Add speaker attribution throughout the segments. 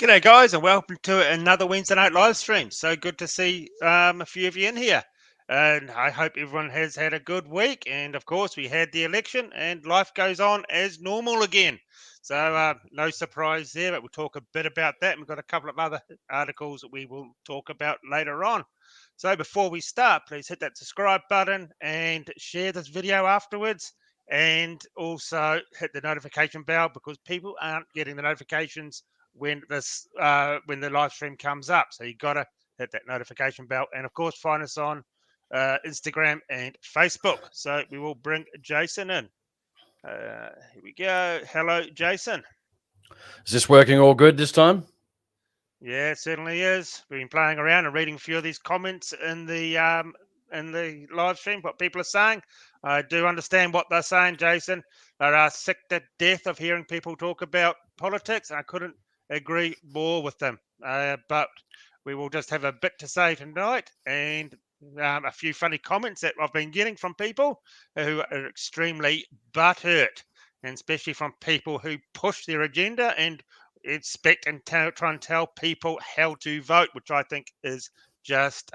Speaker 1: G'day guys, and welcome to another Wednesday night live stream. So good to see a few of you in here, and I hope everyone has had a good week. And of course, we had the election, and life goes on as normal again. So no surprise there, but we'll talk a bit about that. And we've got a couple of other articles that we will talk about later on. So before we start, please hit that subscribe button and share this video afterwards. And also hit the notification bell because people aren't getting the notifications when the live stream comes up. So you got to hit that notification bell, and of course find us on Instagram and Facebook. So we will bring Jason in. Here we go. Hello, Jason.
Speaker 2: Is this working all good this time?
Speaker 1: Yeah, it certainly is. We've been playing around and reading a few of these comments in the live stream, what people are saying. I do understand what they're saying, Jason. They're sick to death of hearing people talk about politics, and I couldn't agree more with them. But we will just have a bit to say tonight, and a few funny comments that I've been getting from people who are extremely butthurt, and especially from people who push their agenda and expect and try and tell people how to vote, which I think is just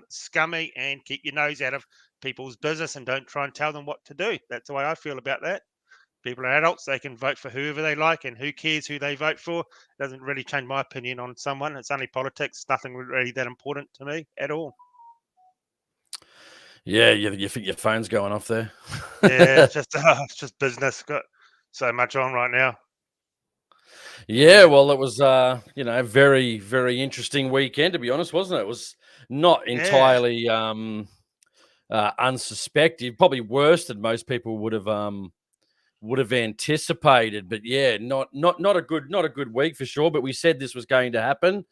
Speaker 1: scummy, and keep your nose out of people's business and don't try and tell them what to do. That's the way I feel about that. People are adults, they can vote for whoever they like, and who cares who they vote for? It doesn't really change my opinion on someone. It's only politics, nothing really that important to me at all.
Speaker 2: Yeah, you think your phone's going off there?
Speaker 1: Yeah, it's just business. Got so much on right now.
Speaker 2: Yeah, well, it was very, very interesting weekend, to be honest, wasn't it? It was not entirely unsuspected, probably worse than most people would have anticipated. But yeah, not a good week for sure. But we said this was going to happen.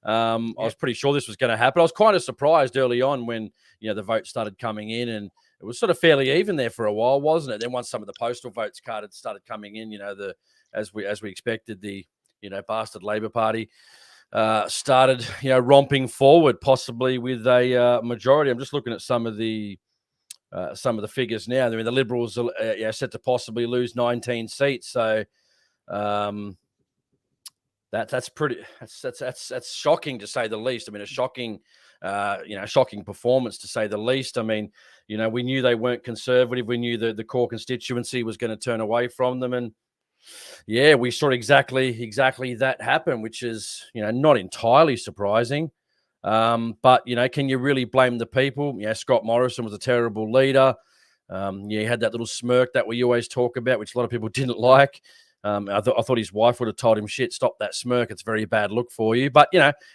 Speaker 2: I was pretty sure this was going to happen. I was kind of surprised early on when the votes started coming in, and it was sort of fairly even there for a while, wasn't it? Then once some of the postal votes started coming in, as we expected, the bastard Labor Party started romping forward, possibly with a majority. I'm just looking at some of the figures now. I mean, the Liberals are set to possibly lose 19 seats, so that's shocking to say the least. I mean, a shocking performance to say the least. I mean, we knew they weren't conservative. We knew that the core constituency was going to turn away from them, and yeah, we saw exactly that happen, which is not entirely surprising. But can you really blame the people? Scott Morrison was a terrible leader. He had that little smirk that we always talk about, which a lot of people didn't like. I thought his wife would have told him, "Shit, stop that smirk. It's a very bad look for you." But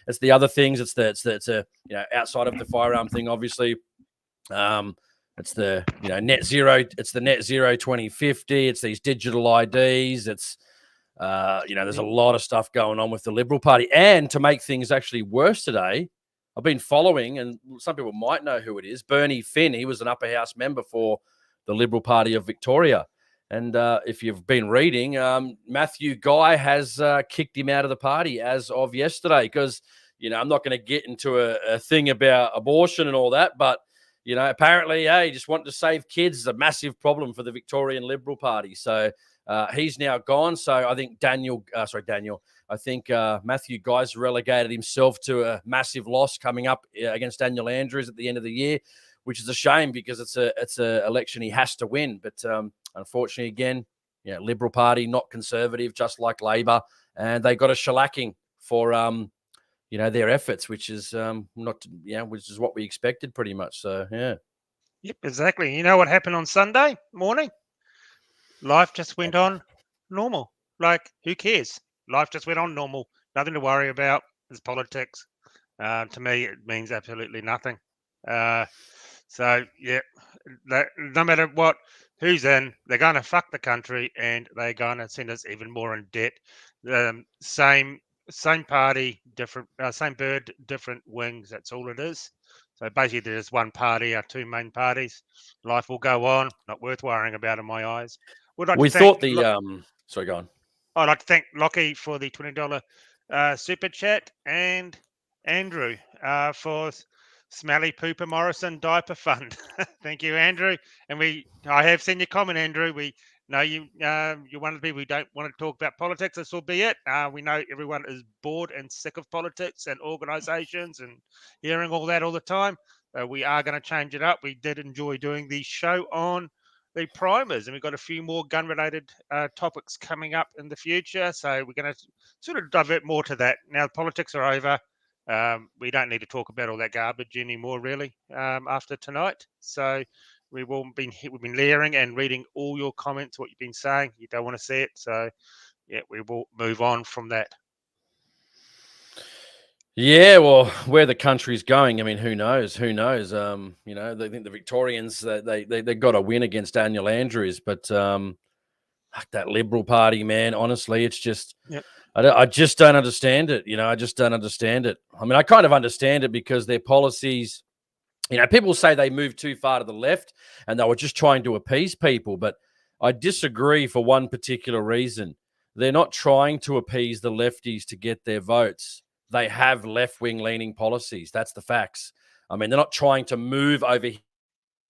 Speaker 2: it's the other things. It's the outside of the firearm thing, obviously. It's the net zero. It's the net zero 2050. It's these digital IDs. It's there's a lot of stuff going on with the Liberal Party. And to make things actually worse today, I've been following, and some people might know who it is. Bernie Finn. He was an upper house member for the Liberal Party of Victoria. And if you've been reading, Matthew Guy has kicked him out of the party as of yesterday because, I'm not going to get into a thing about abortion and all that, but, apparently, he just wanted to save kids. It's a massive problem for the Victorian Liberal Party. So he's now gone. So I think I think Matthew Guy's relegated himself to a massive loss coming up against Daniel Andrews at the end of the year, which is a shame because it's a election he has to win. But unfortunately, again, Liberal Party, not conservative, just like Labor, and they got a shellacking for their efforts, which is which is what we expected pretty much. So yeah.
Speaker 1: Yep, exactly. You know what happened on Sunday morning? Life just went on normal. Like, who cares? Life just went on normal. Nothing to worry about. It's politics. To me, it means absolutely nothing. So, yeah, no matter who's in, they're going to fuck the country and they're going to send us even more in debt. Same party, different, same bird, different wings. That's all it is. So basically, there's one party, our two main parties. Life will go on. Not worth worrying about in my eyes.
Speaker 2: Sorry, go on.
Speaker 1: I'd like to thank Lockie for the $20 super chat and Andrew for Smelly Pooper Morrison Diaper Fund. Thank you, Andrew. And I have seen your comment, Andrew. We No, you're one of the people who don't want to talk about politics. This will be it. We know everyone is bored and sick of politics and organisations and hearing all that all the time. We are going to change it up. We did enjoy doing the show on the primers, and we've got a few more gun-related topics coming up in the future. So we're going to sort of divert more to that. Now, politics are over. We don't need to talk about all that garbage anymore, really, after tonight. So we've been layering and reading all your comments, what you've been saying. You don't want to see it, so yeah, we will move on from that.
Speaker 2: Yeah, well, where the country's going, I mean, who knows? Who knows? They think the Victorians they got a win against Daniel Andrews, but that Liberal Party, man, honestly, it's just
Speaker 1: Yep.
Speaker 2: I just don't understand it. I just don't understand it. I mean, I kind of understand it because their policies. People say they moved too far to the left and they were just trying to appease people, but I disagree for one particular reason. They're not trying to appease the lefties to get their votes. They have left-wing leaning policies. That's the facts. I mean, they're not trying to move over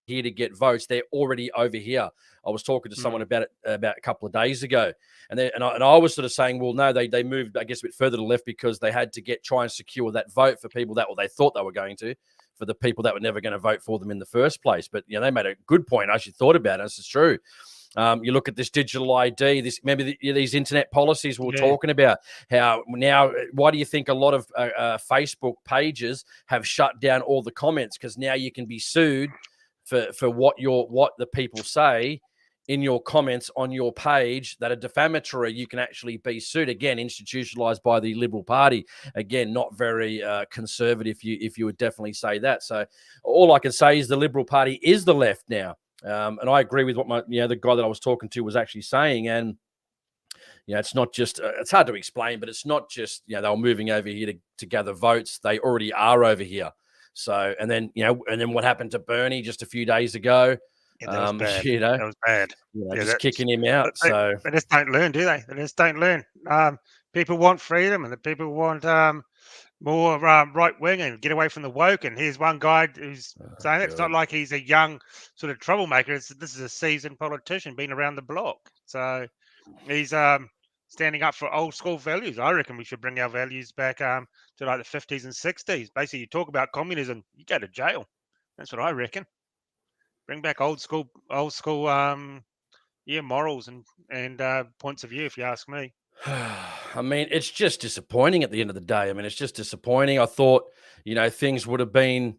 Speaker 2: here to get votes. They're already over here. I was talking to someone about it about a couple of days ago, and I was sort of saying, well, no, they moved, I guess, a bit further to the left because they had to try and secure that vote for people that, well, they thought they were going to, for the people that were never going to vote for them in the first place. But they made a good point. I actually thought about it. This is true. You look at this digital ID, these internet policies we were talking about. How now? Why do you think a lot of Facebook pages have shut down all the comments? Because now you can be sued for what the people say in your comments on your page that are defamatory. You can actually be sued. Again, institutionalized by the Liberal Party. Again, not very conservative, if you would definitely say that. So all I can say is the Liberal Party is the left now. And I agree with what the guy that I was talking to was actually saying. And it's not just, it's hard to explain, but it's not just, they were moving over here to gather votes. They already are over here. So, and then what happened to Bernie just a few days ago?
Speaker 1: Yeah, that was bad. That was bad.
Speaker 2: Just kicking him out.
Speaker 1: They just don't learn, do they? They just don't learn. People want freedom, and the people want more right wing and get away from the woke. And here's one guy who's saying it. It's not like he's a young sort of troublemaker. This is a seasoned politician, been around the block. So he's standing up for old school values. I reckon we should bring our values back to like the 50s and 60s. Basically, you talk about communism, you go to jail. That's what I reckon. Bring back old school morals and points of view, if you ask me.
Speaker 2: I mean, it's just disappointing at the end of the day. I mean, it's just disappointing. I thought, things would have been,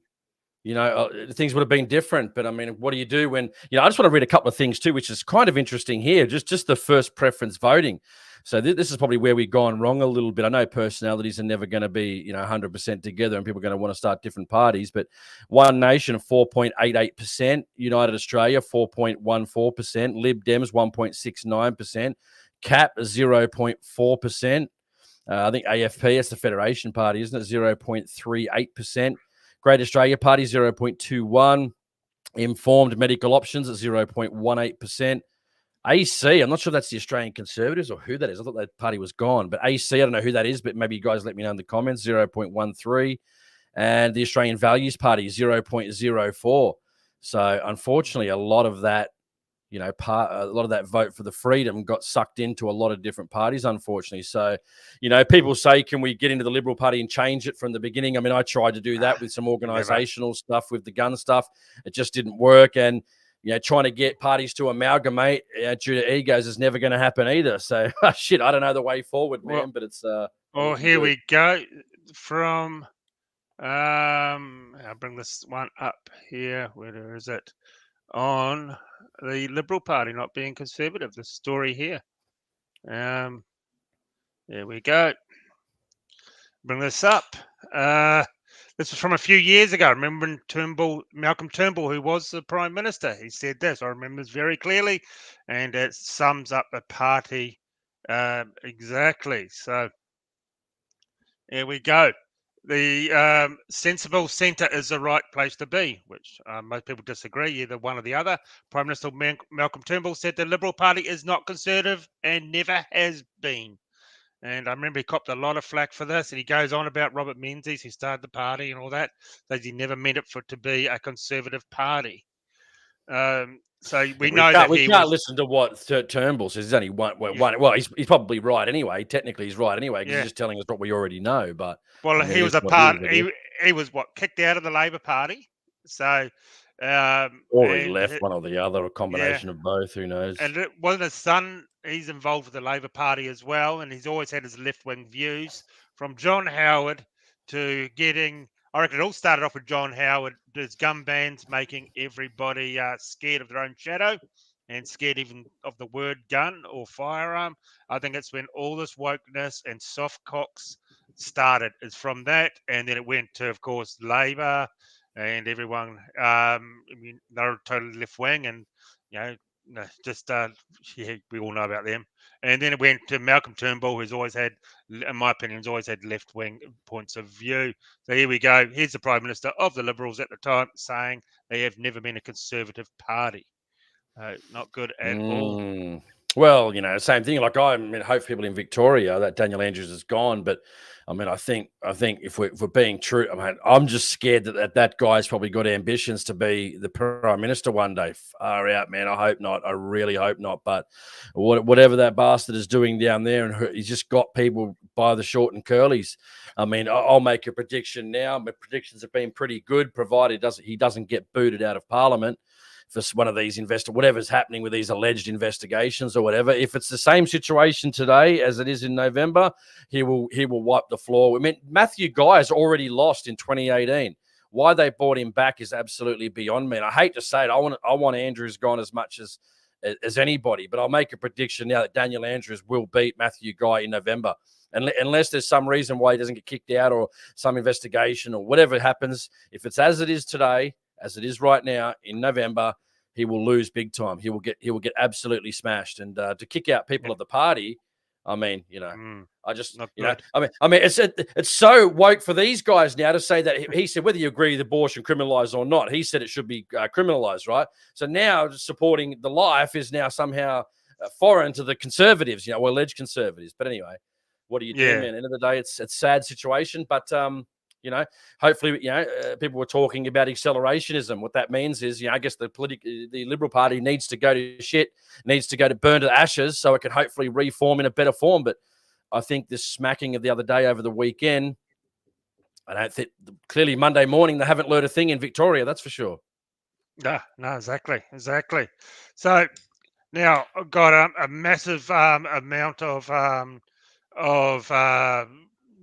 Speaker 2: things would have been different. But I mean, what do you do when, I just want to read a couple of things too, which is kind of interesting here. Just the first preference voting. So this is probably where we've gone wrong a little bit. I know personalities are never going to be, 100% together, and people are going to want to start different parties. But One Nation, 4.88%, United Australia, 4.14%, Lib Dems, 1.69%, CAP, 0.4%. I think AFP, that's the Federation Party, isn't it? 0.38%. Great Australia Party, 0.21%. Informed Medical Options at 0.18%. AC, I'm not sure if that's the Australian Conservatives or who that is. I thought that party was gone. But AC, I don't know who that is, but maybe you guys let me know in the comments, 0.13%. And the Australian Values Party, 0.04%. So unfortunately, a lot of that, a lot of that vote for the freedom got sucked into a lot of different parties, unfortunately. So, people say, can we get into the Liberal Party and change it from the beginning? I mean, I tried to do that with some organizational stuff, with the gun stuff. It just didn't work. And, trying to get parties to amalgamate due to egos is never going to happen either. So, shit, I don't know the way forward, man, but it's...
Speaker 1: well, here we go. From... I'll bring this one up here. Where is it? On the Liberal Party not being conservative. The story here. There we go. Bring this up. This was from a few years ago. I remember Malcolm Turnbull, who was the Prime Minister, he said this. I remember this very clearly, and it sums up the party exactly. So here we go. The sensible centre is the right place to be, which most people disagree, either one or the other. Prime Minister Malcolm Turnbull said the Liberal Party is not conservative and never has been. And I remember he copped a lot of flack for this. And he goes on about Robert Menzies, who started the party and all that, says he never meant it to be a conservative party. So we
Speaker 2: We
Speaker 1: know
Speaker 2: can't
Speaker 1: that
Speaker 2: we
Speaker 1: he
Speaker 2: can't
Speaker 1: was,
Speaker 2: listen to what Turnbull says. He's only one.
Speaker 1: yeah,
Speaker 2: Well, he's probably right anyway. Technically, he's right anyway because he's
Speaker 1: yeah.
Speaker 2: just telling us what we already know. But
Speaker 1: Well,
Speaker 2: I mean,
Speaker 1: he
Speaker 2: it
Speaker 1: was
Speaker 2: is
Speaker 1: a
Speaker 2: what it
Speaker 1: part.
Speaker 2: is, I guess.
Speaker 1: He was what, kicked out of the Labor Party. So,
Speaker 2: Or he
Speaker 1: and
Speaker 2: left, one or the other, a
Speaker 1: yeah,
Speaker 2: combination of both. Who knows?
Speaker 1: and it wasn't his son. He's involved with the Labor Party as well, and he's always had his left wing views. From John Howard to getting, I reckon it all started off with John Howard. His gun bans making everybody scared of their own shadow, and scared even of the word gun or firearm. I think it's when all this wokeness and soft cocks started. Is from that, and then it went to, of course, Labor, and everyone. I mean, they're totally left wing, and you know, no, just yeah, we all know about them. And then it went to Malcolm Turnbull, who's always had, in my opinion, has always had left wing points of view. So here we go. Here's the Prime Minister of the Liberals at the time saying they have never been a conservative party. Not good at all.
Speaker 2: Mm. Well, same thing. Like I mean, hope people in Victoria that Daniel Andrews is gone, but I mean, I think if we're being true, I mean, I'm just scared that guy's probably got ambitions to be the Prime Minister one day. Far out, man. I hope not. I really hope not. But whatever that bastard is doing down there, and he's just got people by the short and curlies. I mean, I'll make a prediction now. My predictions have been pretty good, provided he doesn't get booted out of Parliament for one of these whatever's happening with these alleged investigations or whatever. If it's the same situation today as it is in November, he will wipe the floor. I mean, Matthew Guy has already lost in 2018. Why they brought him back is absolutely beyond me. And I hate to say it, I want Andrews gone as much as anybody, but I'll make a prediction now that Daniel Andrews will beat Matthew Guy in November. Unless there's some reason why he doesn't get kicked out or some investigation or whatever happens, if it's as it is today, as it is right now in November, he will lose big time. He will get absolutely smashed. And to kick out people of the party, I mean, I just,
Speaker 1: Not good.
Speaker 2: I mean, it's so woke for these guys now to say that he said whether you agree with abortion criminalized or not, he said it should be criminalized, right? So now supporting the life is now somehow foreign to the conservatives, or alleged conservatives. But anyway, what do you do, man? End of the day, it's a sad situation, but hopefully, people were talking about accelerationism. What that means is, I guess the Liberal Party needs to go to shit, needs to go to burn to ashes, so it can hopefully reform in a better form. But I think this smacking of the other day over the weekend, I don't think clearly Monday morning they haven't learned a thing in Victoria. That's for sure.
Speaker 1: No, exactly. So now I've got a massive amount of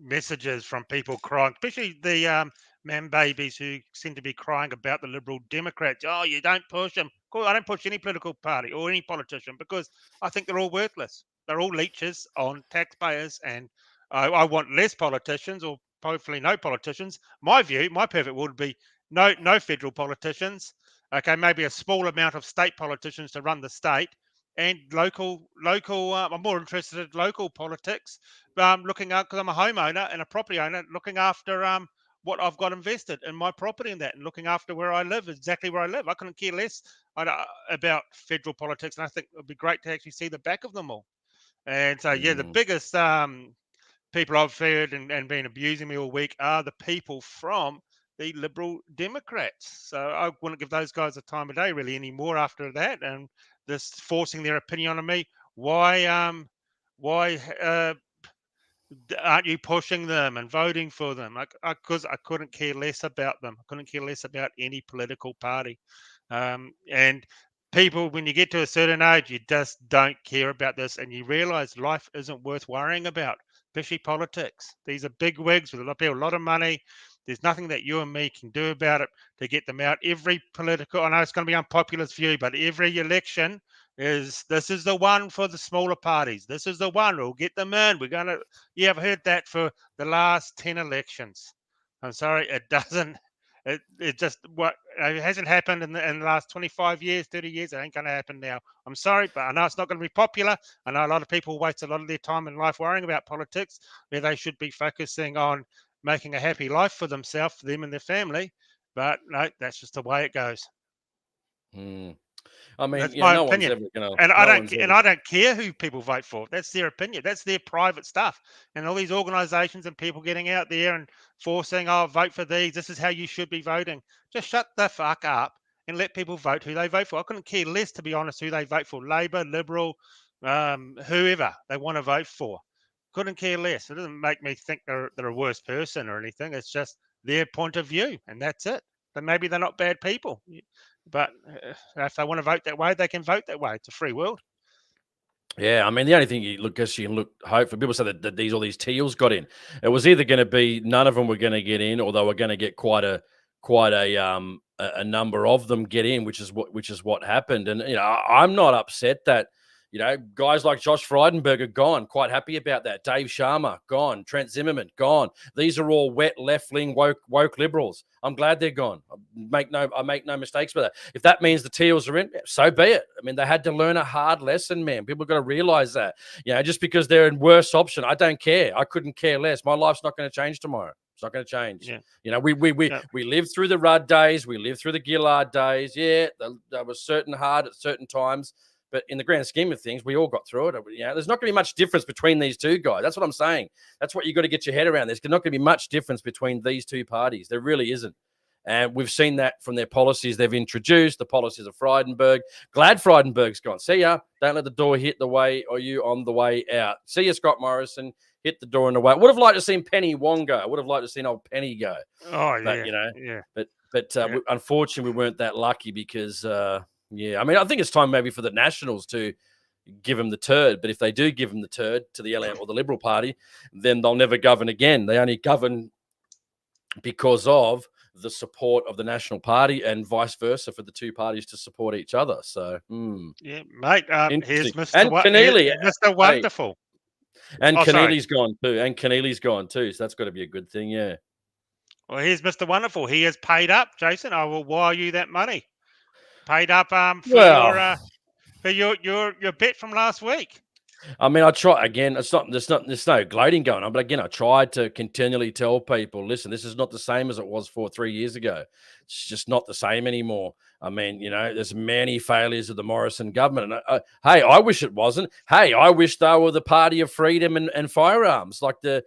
Speaker 1: messages from people crying, especially the man babies who seem to be crying about the Liberal Democrats. Oh, you don't push them. Of course, I don't push any political party or any politician because I think they're all worthless. They're all leeches on taxpayers, and I want less politicians, or hopefully no politicians. My view, my perfect world would be no federal politicians. Okay, maybe a small amount of state politicians to run the state, and local. I'm more interested in local politics, looking out, because I'm a homeowner and a property owner, looking after what I've got invested in my property and that, and looking after where I live, exactly where I live. I couldn't care less about federal politics, and I think it would be great to actually see the back of them all. And so, yeah, the biggest people I've heard and been abusing me all week are the people from the Liberal Democrats. So I wouldn't give those guys the time of day really anymore after that, and this forcing their opinion on me. Why aren't you pushing them and voting for them? Because I couldn't care less about them. I couldn't care less about any political party. And people, when you get to a certain age, you just don't care about this, and you realize life isn't worth worrying about, especially politics. These are big wigs with a lot of people, a lot of money. There's nothing that you and me can do about it to get them out. Every political, I know it's going to be unpopular for you, but every election this is the one for the smaller parties. This is the one we'll get them in. We're going to, yeah, I've heard that for the last 10 elections. I'm sorry, it doesn't. It just it hasn't happened in the last 25 years, 30 years. It ain't going to happen now. I'm sorry, but I know it's not going to be popular. I know a lot of people waste a lot of their time in life worrying about politics, where they should be focusing on making a happy life for themselves, for them and their family. But no, that's just the way it goes.
Speaker 2: I mean,
Speaker 1: That's my
Speaker 2: no one's
Speaker 1: opinion,
Speaker 2: ever going to.
Speaker 1: and
Speaker 2: No one's ever.
Speaker 1: I don't care who people vote for. That's their opinion. That's their private stuff. And all these organisations and people getting out there and forcing, oh, vote for these. This is how you should be voting. Just shut the fuck up and let people vote who they vote for. I couldn't care less, to be honest, who they vote for, Labor, Liberal, whoever they want to vote for. Couldn't care less. It doesn't make me think they're a worse person or anything. It's just their point of view, and that's it. But maybe they're not bad people. But if they want to vote that way, they can vote that way. It's a free world.
Speaker 2: Yeah, I mean, the only thing you can look hope for. People say that all these teals got in. It was either going to be none of them were going to get in, or they were going to get quite a number of them get in, which is what happened. And I'm not upset that guys like Josh Frydenberg are gone. Quite happy about that. Dave Sharma gone. Trent Zimmerman gone. These are all wet left-wing woke liberals. I'm glad they're gone. I make no mistakes with that. If that means the Teals are in, so be it. I mean, they had to learn a hard lesson, man. People got to realize that. Just because they're in worse option, I don't care. I couldn't care less. My life's not going to change tomorrow. It's not going to change.
Speaker 1: Yeah.
Speaker 2: We lived through the Rudd days. We lived through the Gillard days. Yeah, that was certain hard at certain times. But in the grand scheme of things, we all got through it. There's not going to be much difference between these two guys. That's what I'm saying. That's what you got to get your head around. There's not going to be much difference between these two parties. There really isn't. And we've seen that from their policies they've introduced, the policies of Frydenberg. Glad Frydenberg's gone. See ya. Don't let the door hit the way or you on the way out. See ya, Scott Morrison. Hit the door on the way. Would have liked to have seen Penny Wong go. Would have liked to have seen old Penny go.
Speaker 1: Oh,
Speaker 2: but,
Speaker 1: yeah.
Speaker 2: But unfortunately, we weren't that lucky because... I mean, I think it's time maybe for the Nationals to give them the turd. But if they do give them the turd to the LM or the Liberal Party, then they'll never govern again. They only govern because of the support of the National Party and vice versa for the two parties to support each other. So,
Speaker 1: yeah, mate. Here's Mr.
Speaker 2: And Keneally,
Speaker 1: Mr. Wonderful.
Speaker 2: And Keneally's gone too. And Keneally's gone too. So that's got to be a good thing. Yeah.
Speaker 1: Well, here's Mr. Wonderful. He has paid up, Jason. I will wire you that money. Paid up for your bet from last week.
Speaker 2: I mean, I try again. There's no gloating going on, but again, I tried to continually tell people, listen, this is not the same as it was 3 years ago. It's just not the same anymore. I mean, there's many failures of the Morrison government, and hey, I wish it wasn't. Hey, I wish they were the party of freedom and firearms, like the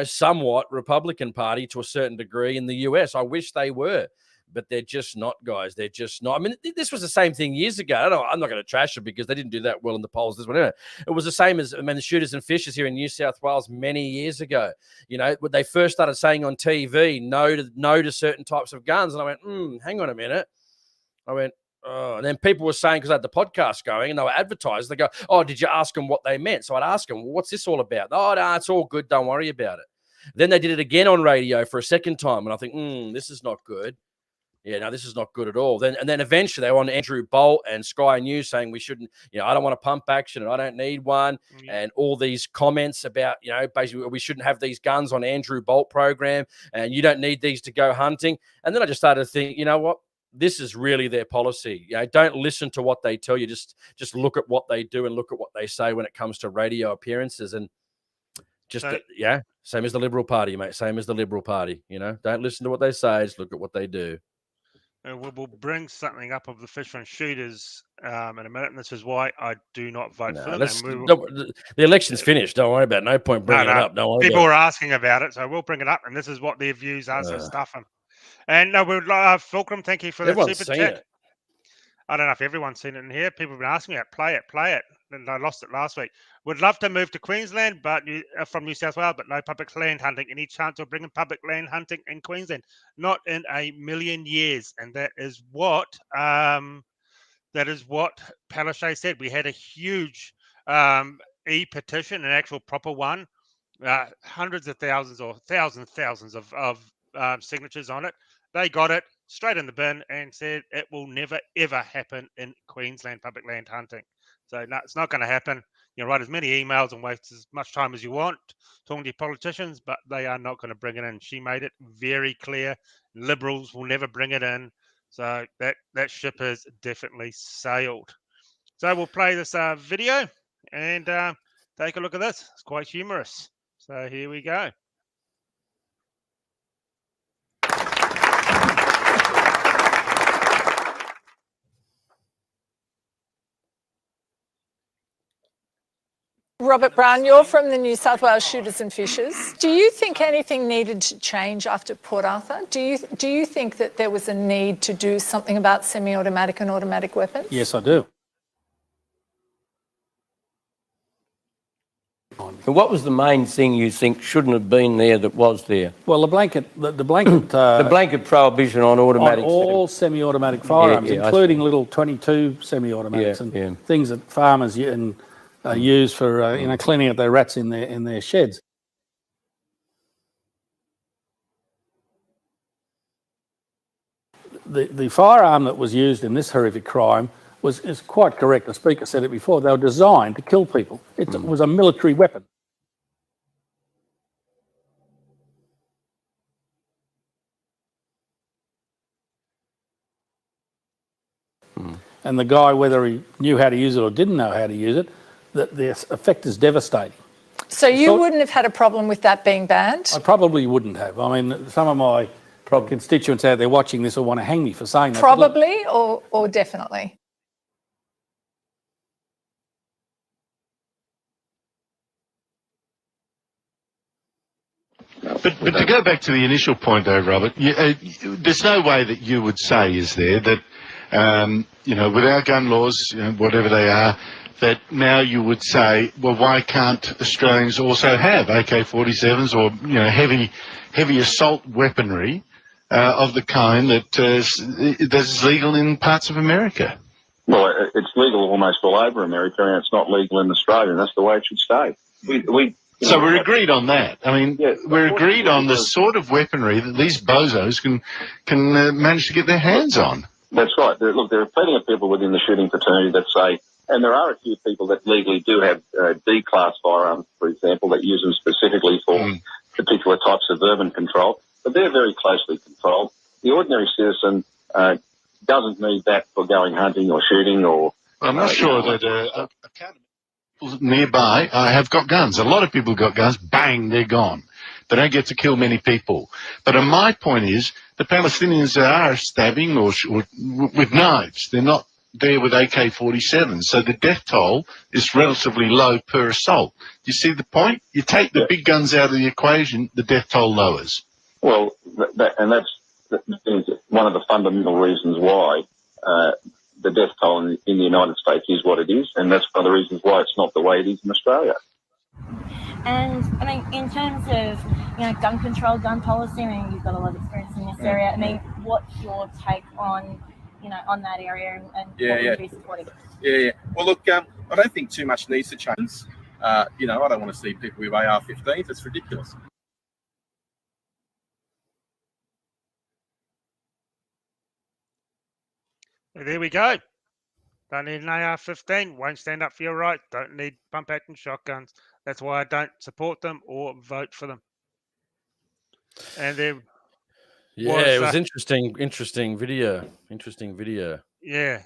Speaker 2: somewhat Republican Party to a certain degree in the US. I wish they were. But they're just not, guys. They're just not. I mean, this was the same thing years ago. I'm not going to trash it because they didn't do that well in the polls. This one, it was the same as the shooters and fishers here in New South Wales many years ago. When they first started saying on TV no to certain types of guns, and I went, hang on a minute. I went, oh, and then people were saying, because I had the podcast going and they were advertised, they go, oh, did you ask them what they meant? So I'd ask them, well, what's this all about? Oh, no, it's all good. Don't worry about it. Then they did it again on radio for a second time, and I think, this is not good. Yeah, no, this is not good at all. Then eventually they were on Andrew Bolt and Sky News saying we shouldn't, I don't want a pump action and I don't need one. And all these comments about, basically we shouldn't have these guns on Andrew Bolt program and you don't need these to go hunting. And then I just started to think, you know what? This is really their policy. Don't listen to what they tell you. Just look at what they do and look at what they say when it comes to radio appearances. And same as the Liberal Party, mate. Same as the Liberal Party. Don't listen to what they say. Just look at what they do.
Speaker 1: We'll bring something up of the Fisher and Shooters in a minute, and this is why I do not vote for them.
Speaker 2: The election's finished. Don't worry about it. No point bringing it up. Don't worry.
Speaker 1: People were asking about it, so we'll bring it up, and this is what their views are, so stuff them. And Fulcrum, thank you for the super chat. I don't know if everyone's seen it in here. People have been asking me about play it. And I lost it last week. Would love to move to Queensland, but from New South Wales, but no public land hunting. Any chance of bringing public land hunting in Queensland? Not in a million years. And that is what Palaszczuk said. We had a huge e-petition, an actual proper one, hundreds of thousands or thousands of signatures on it. They got it straight in the bin and said it will never, ever happen in Queensland, public land hunting. So no, it's not going to happen. You can write as many emails and waste as much time as you want talking to your politicians, but they are not going to bring it in. She made it very clear. Liberals will never bring it in. So that ship has definitely sailed. So we'll play this video and take a look at this. It's quite humorous. So here we go.
Speaker 3: Robert Brown, you're from the New South Wales Shooters and Fishers. Do you think anything needed to change after Port Arthur? Do you think that there was a need to do something about semi-automatic and automatic weapons?
Speaker 4: Yes, I do.
Speaker 5: And what was the main thing you think shouldn't have been there that was there?
Speaker 4: Well, the blanket
Speaker 5: The blanket prohibition on automatic.
Speaker 4: on all semi-automatic firearms,
Speaker 5: yeah,
Speaker 4: including little 22 semi-automatics and things that farmers use for cleaning up their rats in their sheds. The firearm that was used in this horrific crime is quite correct. The speaker said it before. They were designed to kill people. It was a military weapon. And the guy, whether he knew how to use it or didn't know how to use it, the effect is devastating.
Speaker 3: So you wouldn't have had a problem with that being banned?
Speaker 4: I probably wouldn't have. I mean, some of my constituents out there watching this will want to hang me for saying that.
Speaker 3: Probably or definitely?
Speaker 6: But to go back to the initial point, though, Robert, there's no way that you would say, is there, that with our gun laws, whatever they are, that now you would say, well, why can't Australians also have AK-47s or heavy assault weaponry of the kind that is legal in parts of America?
Speaker 7: Well, it's legal almost all over America, and it's not legal in Australia, and that's the way it should stay.
Speaker 6: So we're agreed on that. I mean, we're agreed on the sort of weaponry that these bozos can manage to get their hands on.
Speaker 7: That's right. Look, there are plenty of people within the shooting fraternity that say, and there are a few people that legally do have D-class firearms, for example, that use them specifically for particular types of urban control, but they're very closely controlled. The ordinary citizen doesn't need that for going hunting or shooting or...
Speaker 6: I'm not sure that nearby have got guns. A lot of people got guns. Bang, they're gone. They don't get to kill many people. But my point is, the Palestinians are stabbing or with knives. They're not there with AK-47s. So the death toll is relatively low per assault. Do you see the point? You take the big guns out of the equation, the death toll lowers.
Speaker 7: Well, that's one of the fundamental reasons why the death toll in the United States is what it is, and that's one of the reasons why it's not the way it is in Australia.
Speaker 8: And I mean, in terms of gun control, gun policy, I mean, you've got a lot of experience in this area. I mean, what's your take on on that area and what would you be supporting?
Speaker 9: Yeah. Well, look, I don't think too much needs to change. I don't want to see people with AR-15s. It's ridiculous.
Speaker 1: There we go. Don't need an AR-15. Won't stand up for your rights. Don't need pump-action shotguns. That's why I don't support them or vote for them. And there
Speaker 2: it was interesting video.
Speaker 1: Yeah.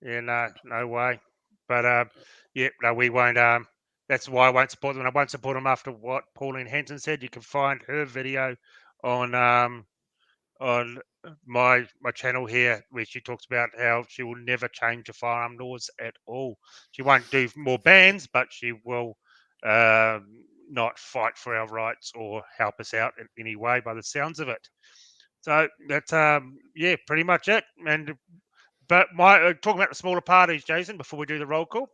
Speaker 1: No way. But no, we won't. That's why I won't support them. And I won't support them after what Pauline Hanson said. You can find her video on my channel here, where she talks about how she will never change the firearm laws at all. She won't do more bans, but she will not fight for our rights or help us out in any way, by the sounds of it. So that's pretty much it. But talking about the smaller parties, Jason, before we do the roll call,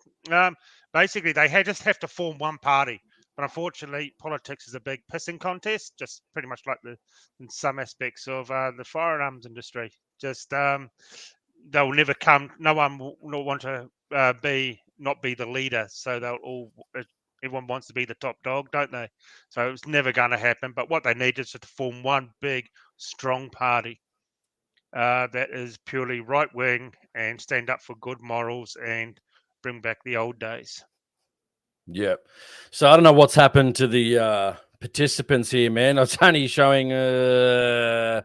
Speaker 1: basically they just have to form one party. But unfortunately, politics is a big pissing contest, just pretty much like in some aspects of the firearms industry. Just they'll never come. No one will want to not be the leader. So everyone wants to be the top dog, don't they? So it's never going to happen. But what they need is to form one big, strong party that is purely right wing and stand up for good morals and bring back the old days.
Speaker 2: Yep. So I don't know what's happened to the participants here, man. It's only showing 12.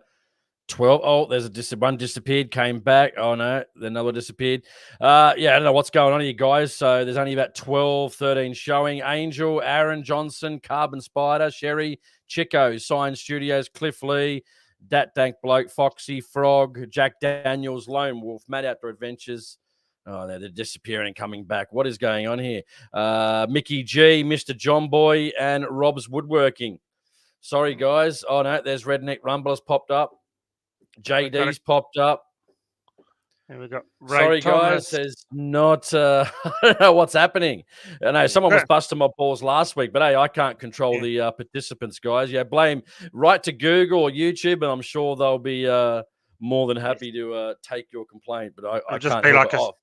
Speaker 2: Oh, there's one disappeared, came back. Oh, no, another disappeared. I don't know what's going on here, guys. So there's only about 12, 13 showing. Angel, Aaron Johnson, Carbon Spider, Sherry, Chico, Sign Studios, Cliff Lee, Dat Dank Bloke, Foxy, Frog, Jack Daniels, Lone Wolf, Mad Outdoor Adventures, Oh, they're disappearing and coming back. What is going on here? Mickey G, Mr. John Boy, and Rob's Woodworking. Sorry, guys. Oh, no, there's Redneck Rumblers popped up. JD's popped up.
Speaker 1: And we got Ray
Speaker 2: Sorry,
Speaker 1: Thomas.
Speaker 2: guys. There's not. I don't know what's happening. I know someone was busting my balls last week, but hey, I can't control the participants, guys. Yeah, blame right to Google or YouTube, and I'm sure they'll be more than happy to take your complaint. But I can't help it off.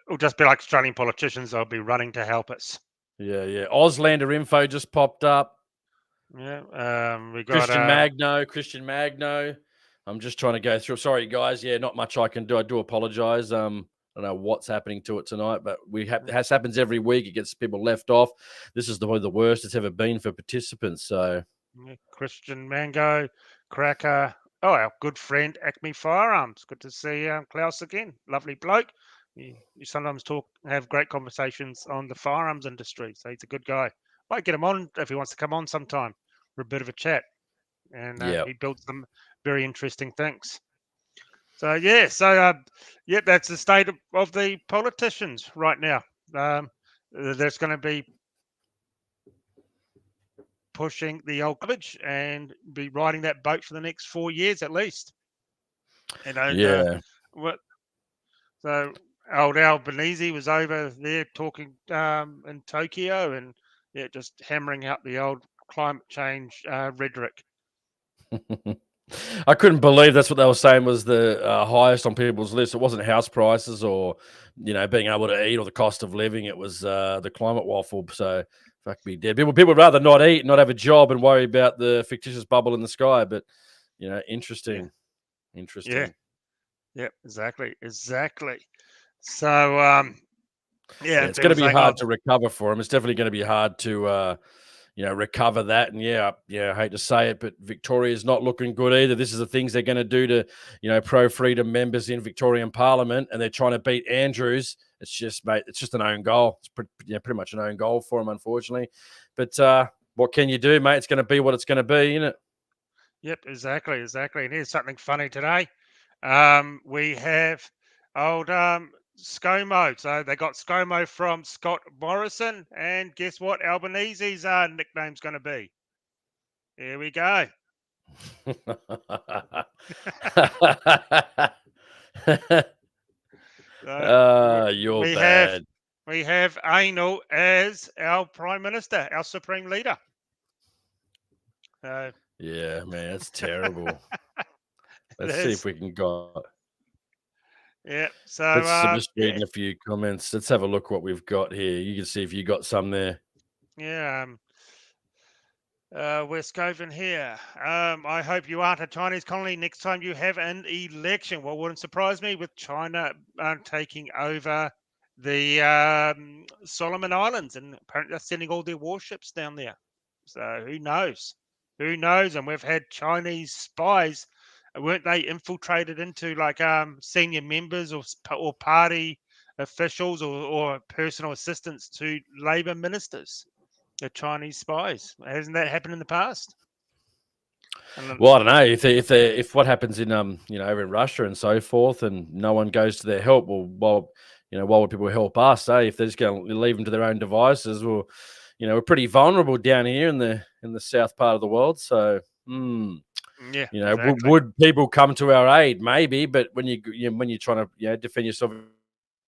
Speaker 1: It'll just be like Australian politicians. They'll be running to help us.
Speaker 2: Yeah. Auslander info just popped up.
Speaker 1: Yeah. We got
Speaker 2: Christian Magno. I'm just trying to go through. Sorry, guys. Yeah, not much I can do. I do apologize. I don't know what's happening to it tonight, but this happens every week. It gets people left off. This is the worst it's ever been for participants. So,
Speaker 1: Christian Mango, Cracker. Oh, our good friend Acme Firearms. Good to see Klaus again. Lovely bloke. You sometimes have great conversations on the firearms industry. So he's a good guy. Might get him on if he wants to come on sometime for a bit of a chat. And he built some very interesting things. So that's the state of the politicians right now. There's going to be pushing the old garbage and be riding that boat for the next 4 years at least. So old Albanese was over there talking in Tokyo and just hammering out the old climate change rhetoric.
Speaker 2: I couldn't believe that's what they were saying was the highest on people's list. It wasn't house prices or, being able to eat or the cost of living. It was the climate waffle. So fuck me dead. People would rather not eat, not have a job and worry about the fictitious bubble in the sky. But, interesting.
Speaker 1: Yeah.
Speaker 2: Interesting.
Speaker 1: Yeah, exactly. So,
Speaker 2: it's going to be hard to recover for them. It's definitely going to be hard to, recover that. And I hate to say it, but Victoria's not looking good either. This is the things they're going to do to, pro-freedom members in Victorian Parliament, and they're trying to beat Andrews. It's just an own goal. It's pretty much an own goal for them, unfortunately. But what can you do, mate? It's going to be what it's going to be, isn't it?
Speaker 1: Yep, exactly. And here's something funny today. We have old ScoMo. So they got ScoMo from Scott Morrison, and guess what Albanese's nickname's going to be? Here we go.
Speaker 2: You're bad.
Speaker 1: We have Anal as our Prime Minister, our Supreme Leader.
Speaker 2: Yeah, man, that's terrible. Let's see if we can go.
Speaker 1: Yeah, so
Speaker 2: I'm just reading a few comments. Let's have a look what we've got here. You can see if you got some there.
Speaker 1: Yeah, we're scoping here. I hope you aren't a Chinese colony next time you have an election. Well, wouldn't surprise me with China taking over the Solomon Islands, and apparently they're sending all their warships down there. So who knows? And we've had Chinese spies. Weren't they infiltrated into like senior members or party officials or personal assistants to Labour ministers? The Chinese spies. Hasn't that happened in the past?
Speaker 2: Well, I don't know if what happens in over in Russia and so forth, and no one goes to their help. Well, why would people help us? If they're just going to leave them to their own devices, well, we're pretty vulnerable down here in the south part of the world. So,
Speaker 1: exactly.
Speaker 2: Would people come to our aid? Maybe, but when you're trying to defend yourself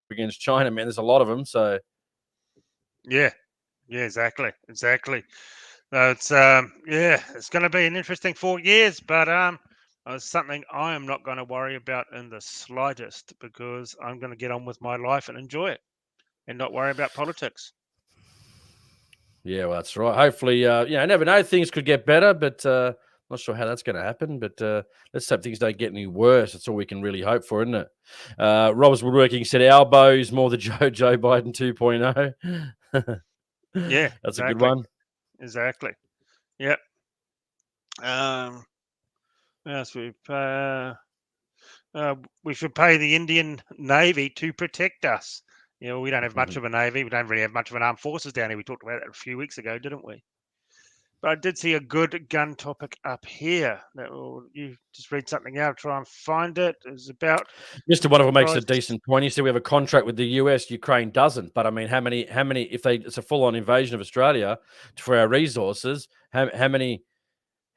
Speaker 2: against China, man, there's a lot of them. So,
Speaker 1: yeah, exactly. It's it's going to be an interesting 4 years, but it's something I am not going to worry about in the slightest, because I'm going to get on with my life and enjoy it, and not worry about politics.
Speaker 2: Yeah, well, that's right. Hopefully, never know. Things could get better, but not sure how that's going to happen. But let's hope things don't get any worse. That's all we can really hope for, isn't it? Rob's Woodworking said elbows more the Joe Biden 2.0.
Speaker 1: Yeah,
Speaker 2: that's a good one.
Speaker 1: Exactly. Yep. Yes, we should pay the Indian Navy to protect us. We don't have much of a Navy. We don't really have much of an armed forces down here. We talked about that a few weeks ago, didn't we? But I did see a good gun topic up here. You just read something out, try and find it. It's about
Speaker 2: Mr. Wonderful makes a
Speaker 1: prices.
Speaker 2: decent point. He said we have a contract with the US, Ukraine doesn't. But I mean, how many? If it's a full-on invasion of Australia for our resources, how many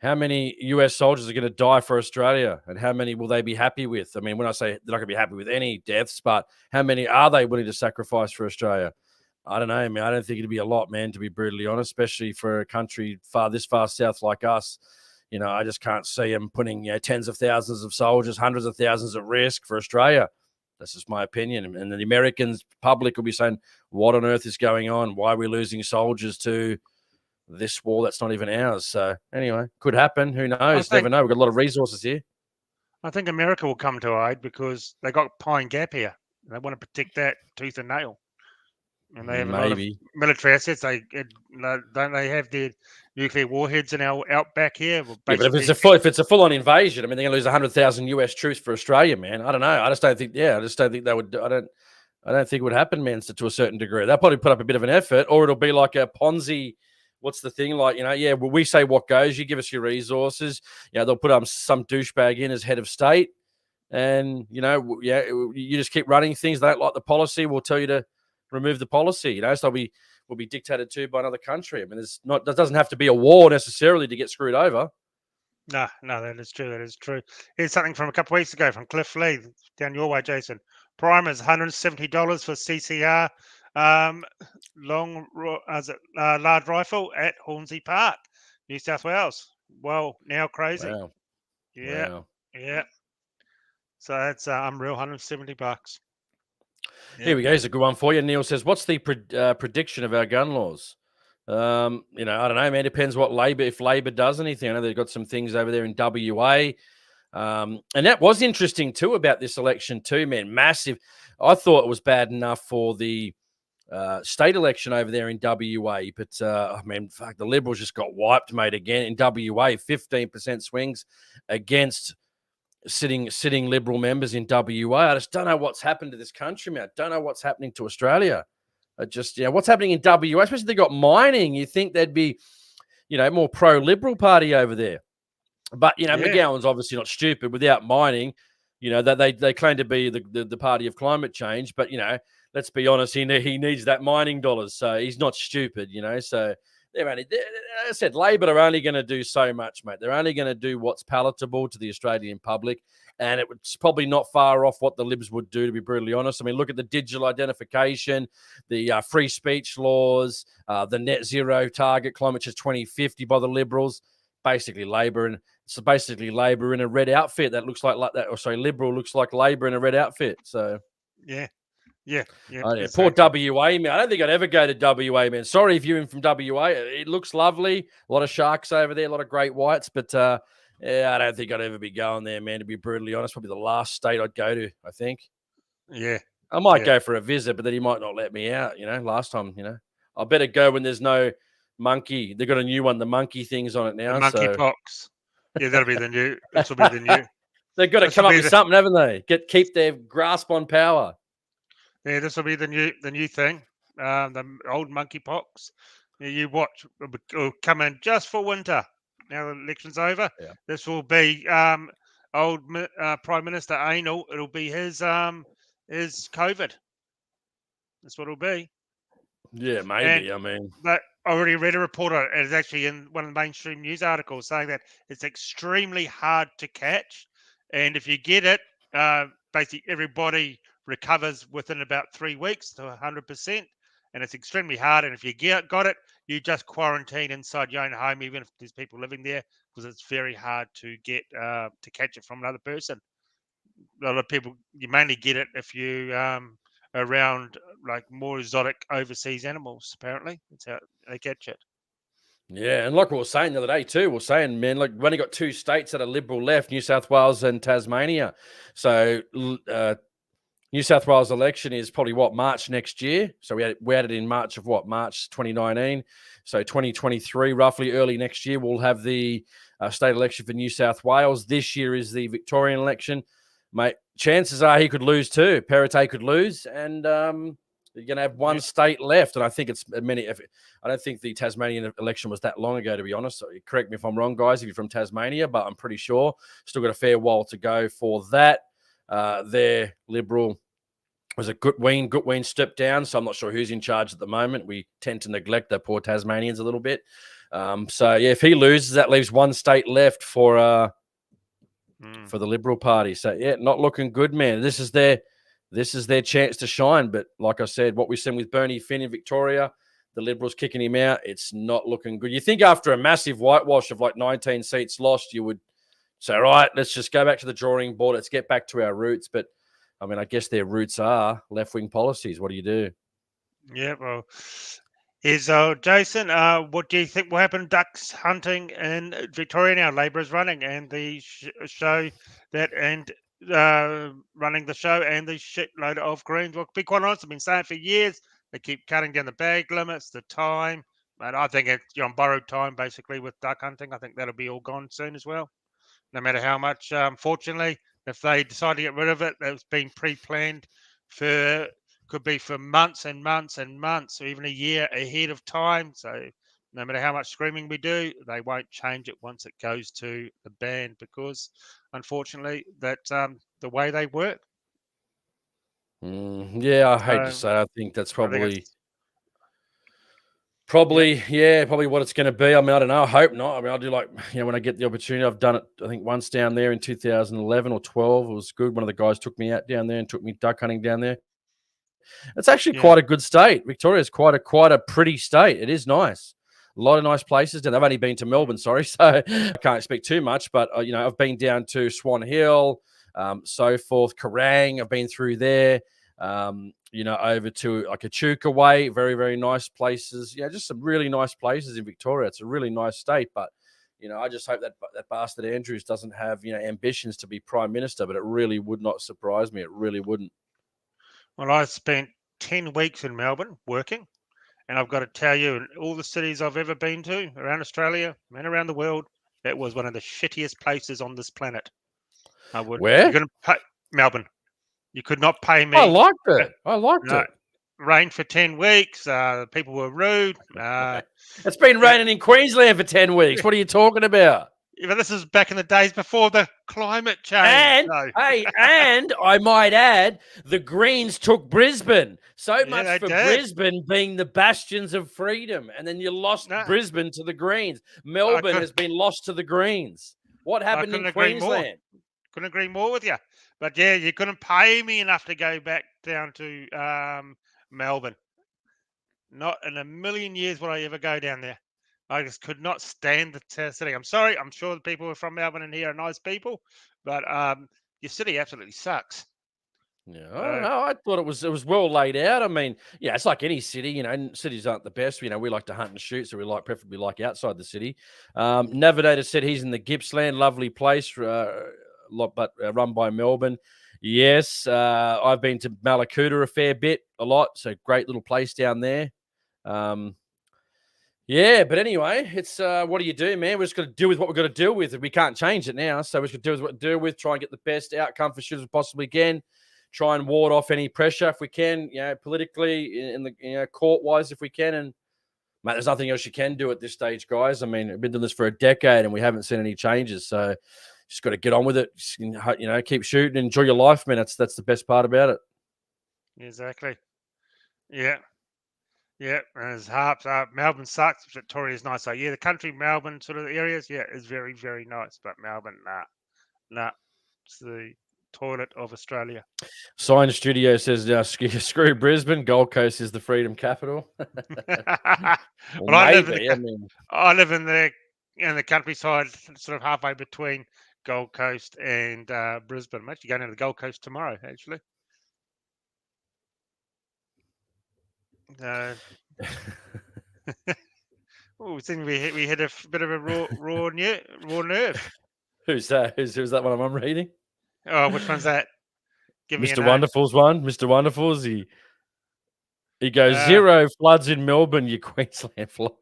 Speaker 2: US soldiers are going to die for Australia, and how many will they be happy with? I mean, when I say they're not going to be happy with any deaths, but how many are they willing to sacrifice for Australia? I don't know. I mean, I don't think it'd be a lot, man, to be brutally honest, especially for a country this far south like us. You know, I just can't see them putting tens of thousands of soldiers, hundreds of thousands at risk for Australia. That's just my opinion. And the Americans public will be saying, what on earth is going on? Why are we losing soldiers to this war that's not even ours? So anyway, could happen. Who knows? Never know. We've got a lot of resources here.
Speaker 1: I think America will come to aid because they got Pine Gap here. They want to protect that tooth and nail. And they have a lot of military assets. Don't they have their nuclear warheads in our outback here? Well,
Speaker 2: yeah, but if it's a full-on invasion, I mean, they're going to lose 100,000 US troops for Australia, man. I don't know. I just don't think they would. I don't think it would happen, man. To a certain degree, they'll probably put up a bit of an effort, or it'll be like a Ponzi. What's the thing like? Well, we say what goes. You give us your resources. They'll put some douchebag in as head of state, and you just keep running things. They don't like the policy. We'll tell you to remove the policy, so we'll be dictated to by another country. I mean, that doesn't have to be a war necessarily to get screwed over.
Speaker 1: No, that is true. That is true. Here's something from a couple of weeks ago from Cliff Lee down your way, Jason. Primers $170 for CCR large rifle at Hornsey Park, New South Wales. Well, now crazy.
Speaker 2: Wow.
Speaker 1: Yeah. So that's unreal, $170. Yeah.
Speaker 2: Here we go. Here's a good one for you. Neil says, what's the prediction of our gun laws? I don't know, man. Depends if Labor does anything. I know they've got some things over there in WA. And that was interesting too about this election too, man. Massive. I thought it was bad enough for the state election over there in WA. But, fuck, the Liberals just got wiped, mate, again in WA. 15% swings against sitting Liberal members in WA. I just don't know what's happened to this country, man. I don't know what's happening to Australia. What's happening in WA, especially they got mining. You think there'd be, more pro-Liberal party over there. But, McGowan's obviously not stupid. Without mining, they claim to be the party of climate change. But, let's be honest, he needs that mining dollars. So he's not stupid, So I said Labor are only going to do so much, mate. They're only going to do what's palatable to the Australian public, and it's probably not far off what the Libs would do, to be brutally honest. I mean, look at the digital identification, the free speech laws, the net zero target, climate change 2050 by the Liberals. Basically, Labor in a red outfit that looks like that. Or sorry, Liberal looks like Labor in a red outfit. So
Speaker 1: yeah.
Speaker 2: Poor WA, man. I don't think I'd ever go to WA, man. Sorry if you're in from WA. It looks lovely. A lot of sharks over there, a lot of great whites. But, I don't think I'd ever be going there, man, to be brutally honest. Probably the last state I'd go to, I think.
Speaker 1: Yeah.
Speaker 2: I might go for a visit, but then he might not let me out, last time, I better go when there's no monkey. They've got a new one. The monkey thing's on it now.
Speaker 1: The monkey pox. Yeah, that'll be the new. This will be the new.
Speaker 2: They've got to come up with something, haven't they? Keep their grasp on power.
Speaker 1: Yeah, this will be the new thing. The old monkeypox. You watch. It'll come in just for winter. Now the election's over.
Speaker 2: Yeah.
Speaker 1: This will be old Prime Minister Anal. It'll be his COVID. That's what it'll be.
Speaker 2: Yeah, maybe.
Speaker 1: But I already read a report on it. It's actually in one of the mainstream news articles saying that it's extremely hard to catch, and if you get it, basically everybody recovers within about 3 weeks to 100%, and it's extremely hard. And if you got it, you just quarantine inside your own home, even if there's people living there, because it's very hard to get to catch it from another person. A lot of people, you mainly get it if you around like more exotic overseas animals. Apparently, that's how they catch it.
Speaker 2: Yeah, and like we were saying the other day too, man, like we've only got 2 states that are Liberal left, New South Wales and Tasmania. So New South Wales election is probably March next year. So we had it in March of March 2019. So 2023, roughly early next year, we'll have the state election for New South Wales. This year is the Victorian election. Mate, chances are he could lose too. Perrottet could lose. And You're going to have one state left, and I think it's many. I don't think the Tasmanian election was that long ago, to be honest. So correct me if I'm wrong, guys, if you're from Tasmania, but I'm pretty sure still got a fair while to go for that. Their Liberal was a Goodwin stepped down, so I'm not sure who's in charge at the moment. We tend to neglect the poor Tasmanians a little bit. So yeah, if he loses, that leaves one state left for the Liberal Party. So yeah, not looking good, man. This is their chance to shine. But like I said, what we've seen with Bernie Finn in Victoria, the Liberals kicking him out, it's not looking good. You think after a massive whitewash of like 19 seats lost, you would say, right, let's just go back to the drawing board. Let's get back to our roots. But I mean, I guess their roots are left-wing policies. What do you do?
Speaker 1: Yeah, well, Jason, what do you think will happen ducks hunting in Victoria now? Labor is running and the show that and running the show and the shitload of greens. Well, to be quite honest, I've been saying it for years. They keep cutting down the bag limits, the time. But I think you're on borrowed time, basically, with duck hunting. I think that'll be all gone soon as well. No matter how much, unfortunately, if they decide to get rid of it, that's been pre-planned could be for months and months and months, or even a year ahead of time. So no matter how much screaming we do, they won't change it once it goes to the ban because, unfortunately, that's the way they work.
Speaker 2: Yeah, I hate to say, I think that's probably what it's going to be. I mean, I don't know. I hope not. I mean, I do like, when I get the opportunity, I've done it, I think once down there in 2011 or 12. It was good. One of the guys took me out down there and took me duck hunting down there. It's actually quite a good state. Victoria is quite a pretty state. It is nice. A lot of nice places. And I've only been to Melbourne, sorry, so I can't speak too much. But, I've been down to Swan Hill, so forth, Kerrang. I've been through there. Over to like Echuca Way, very, very nice places. Yeah, just some really nice places in Victoria. It's a really nice state, but I just hope that bastard Andrews doesn't have ambitions to be Prime Minister. But it really would not surprise me. It really wouldn't.
Speaker 1: Well, I spent 10 weeks in Melbourne working, and I've got to tell you, in all the cities I've ever been to around Australia and around the world, that was one of the shittiest places on this planet.
Speaker 2: Where?
Speaker 1: You're going to pay Melbourne. You could not pay me.
Speaker 2: I liked it. It.
Speaker 1: Rained for 10 weeks. People were rude.
Speaker 2: It's been raining in Queensland for 10 weeks. What are you talking about?
Speaker 1: But this is back in the days before the climate change.
Speaker 2: And I might add, the Greens took Brisbane. So much for Brisbane being the bastions of freedom. And then you lost Brisbane to the Greens. Melbourne has been lost to the Greens. What happened in Queensland?
Speaker 1: Couldn't agree more with you. But yeah, you couldn't pay me enough to go back down to Melbourne. Not in a million years would I ever go down there. I just could not stand the city. I'm sorry. I'm sure the people who are from Melbourne and here are nice people, but your city absolutely sucks.
Speaker 2: Yeah, I thought it was well laid out. I mean, it's like any city. Cities aren't the best. We like to hunt and shoot, so we preferably like outside the city. Navigator said he's in the Gippsland, lovely place, but run by Melbourne. Yes, I've been to Malakuta a fair bit, a lot. So great little place down there. But anyway, it's what do you do, man? We're just going to deal with what we've got to deal with. We can't change it now, so we're just going to do what we deal with. Try and get the best outcome for shooters we possibly can. Try and ward off any pressure if we can, politically, in the court-wise if we can. And mate, there's nothing else you can do at this stage, guys. I mean, we've been doing this for a decade and we haven't seen any changes. So just got to get on with it. Just, keep shooting, enjoy your life, man. That's the best part about it.
Speaker 1: Exactly. Yeah. Yeah, as Harps, Melbourne sucks. Victoria's nice. So yeah, the country Melbourne sort of areas, is very, very nice. But Melbourne, nah, it's the toilet of Australia.
Speaker 2: Sign Studio says, screw Brisbane. Gold Coast is the freedom capital.
Speaker 1: I live in the countryside, sort of halfway between Gold Coast and Brisbane. I'm actually going to the Gold Coast tomorrow, actually. We hit a bit of a raw nerve.
Speaker 2: Who's that? Who's that one I'm reading?
Speaker 1: Oh, which one's that?
Speaker 2: Mr. Wonderful's one. Mr. Wonderful's. He goes 0 floods in Melbourne. You Queensland flood.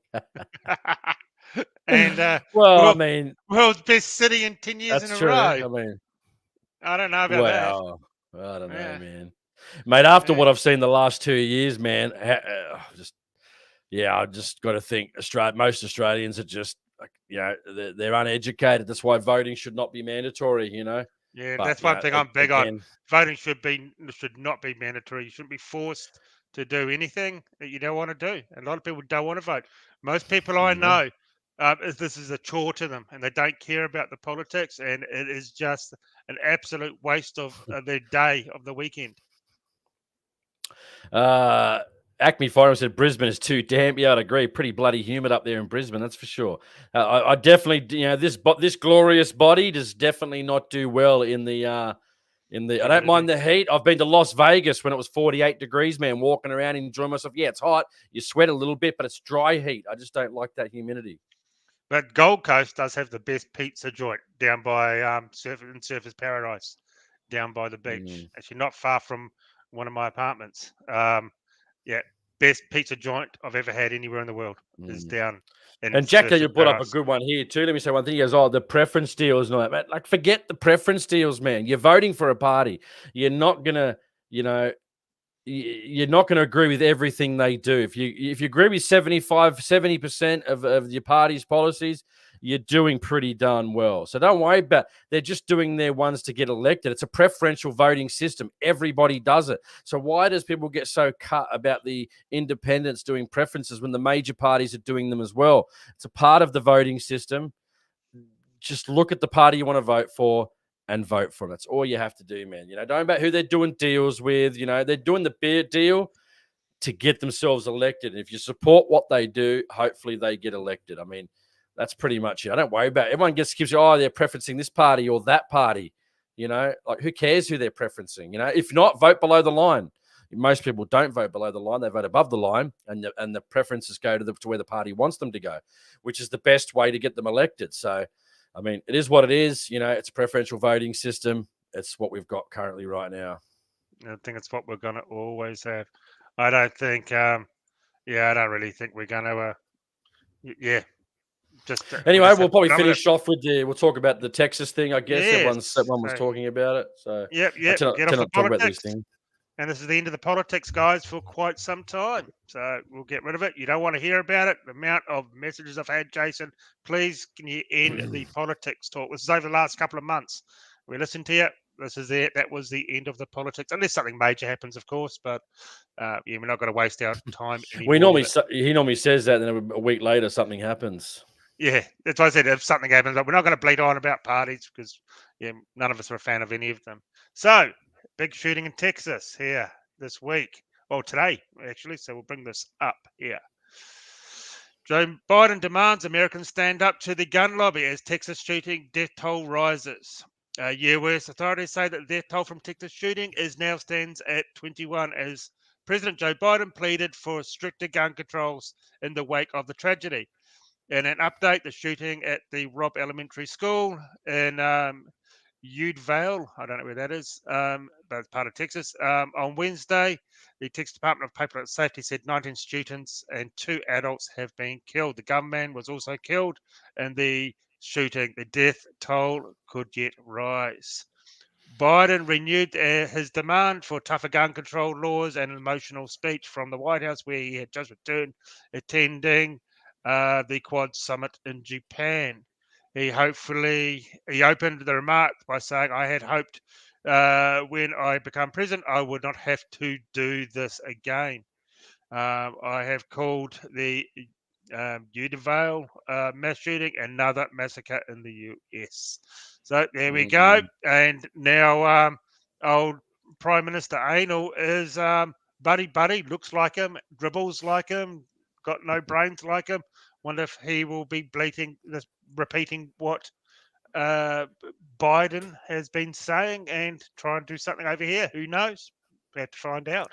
Speaker 1: And world's best city in 10 years in a row.
Speaker 2: I mean,
Speaker 1: I don't know about that.
Speaker 2: I don't know, man. Mate, after what I've seen the last 2 years, man, I just got to think most Australians are just, they're uneducated. That's why voting should not be mandatory,
Speaker 1: Yeah,
Speaker 2: But,
Speaker 1: that's one thing I'm big on.
Speaker 2: again,
Speaker 1: Voting should not be mandatory. You shouldn't be forced to do anything that you don't want to do. A lot of people don't want to vote. Most people I know, this is a chore to them, and they don't care about the politics, and it is just an absolute waste of their day of the weekend.
Speaker 2: Acme Forum said Brisbane is too damp. Yeah, I'd agree. Pretty bloody humid up there in Brisbane, that's for sure. I definitely, this glorious body does definitely not do well in the. I don't mind the heat. I've been to Las Vegas when it was 48 degrees, man, walking around enjoying myself. Yeah, it's hot. You sweat a little bit, but it's dry heat. I just don't like that humidity.
Speaker 1: But Gold Coast does have the best pizza joint down by Surfers Paradise, down by the beach. Actually, not far from one of my apartments. Best pizza joint I've ever had anywhere in the world is down.
Speaker 2: And Jacko, you brought up a good one here too. Let me say one thing. He goes, the preference deals and all that. Man, like, forget the preference deals, man. You're voting for a party. You're not gonna, you're not gonna agree with everything they do. If you agree with 70% of your party's policies, you're doing pretty darn well. So don't worry about. They're just doing their ones to get elected. It's a preferential voting system. Everybody does it. So why does people get so cut about the independents doing preferences when the major parties are doing them as well? It's a part of the voting system. Just look at the party you want to vote for and vote for them. That's all you have to do, man. Don't worry about who they're doing deals with. They're doing the beer deal to get themselves elected. And if you support what they do, hopefully they get elected. I mean, that's pretty much it. I don't worry about it. Everyone gives you, they're preferencing this party or that party. Like, who cares who they're preferencing? If not, vote below the line. Most people don't vote below the line; they vote above the line, and the preferences go to where the party wants them to go, which is the best way to get them elected. So, I mean, it is what it is. It's a preferential voting system. It's what we've got currently right now.
Speaker 1: I think it's what we're going to always have. I don't think. I don't really think we're going to.
Speaker 2: Anyway, we'll probably finish off with we'll talk about the Texas thing, I guess. Everyone was talking about it. So
Speaker 1: I tend not talk about these things. And this is the end of the politics, guys, for quite some time. So we'll get rid of it. You don't want to hear about it. The amount of messages I've had, Jason, please can you end the politics talk? This is over the last couple of months. We listened to you. This is it. That was the end of the politics, unless something major happens, of course. But we're not going to waste our time anymore.
Speaker 2: He normally says that, and then a week later something happens.
Speaker 1: Yeah, that's why I said if something happens, but we're not going to bleat on about parties because none of us are a fan of any of them. So, big shooting in Texas here this week. Well, today, actually, so we'll bring this up here. Joe Biden demands Americans stand up to the gun lobby as Texas shooting death toll rises. U.S. authorities say that the death toll from Texas shooting now stands at 21 as President Joe Biden pleaded for stricter gun controls in the wake of the tragedy. In an update, the shooting at the Robb Elementary School in Udevale, I don't know where that is, but it's part of Texas. On Wednesday, the Texas Department of Public Safety said 19 students and 2 adults have been killed. The gunman was also killed in the shooting. The death toll could yet rise. Biden renewed his demand for tougher gun control laws and an emotional speech from the White House, where he had just returned attending the Quad Summit in Japan. He opened the remark by saying, "I had hoped when I become president, I would not have to do this again. I have called the Udevale mass shooting another massacre in the U.S." So there we go. And now old Prime Minister Anal is buddy, looks like him, dribbles like him, got no brains like him. Wonder if he will be repeating what Biden has been saying and try and do something over here. Who knows? We have to find out.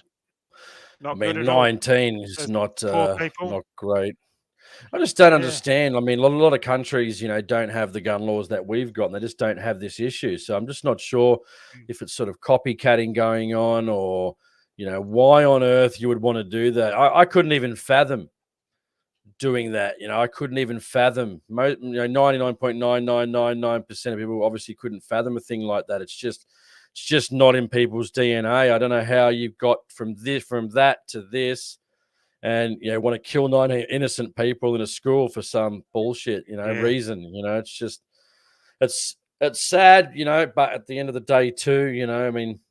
Speaker 2: Not good at 19 is not great. I just don't understand. I mean, a lot of countries, don't have the gun laws that we've got, and they just don't have this issue. So I'm just not sure if it's sort of copycatting going on, or why on earth you would want to do that. I couldn't even fathom doing that. I couldn't even fathom. 99.9999% of people obviously couldn't fathom a thing like that. It's just It's just not in people's DNA. I don't know how you've got from that to this, and want to kill 9 innocent people in a school for some bullshit, reason. It's just it's sad, but at the end of the day too, I mean,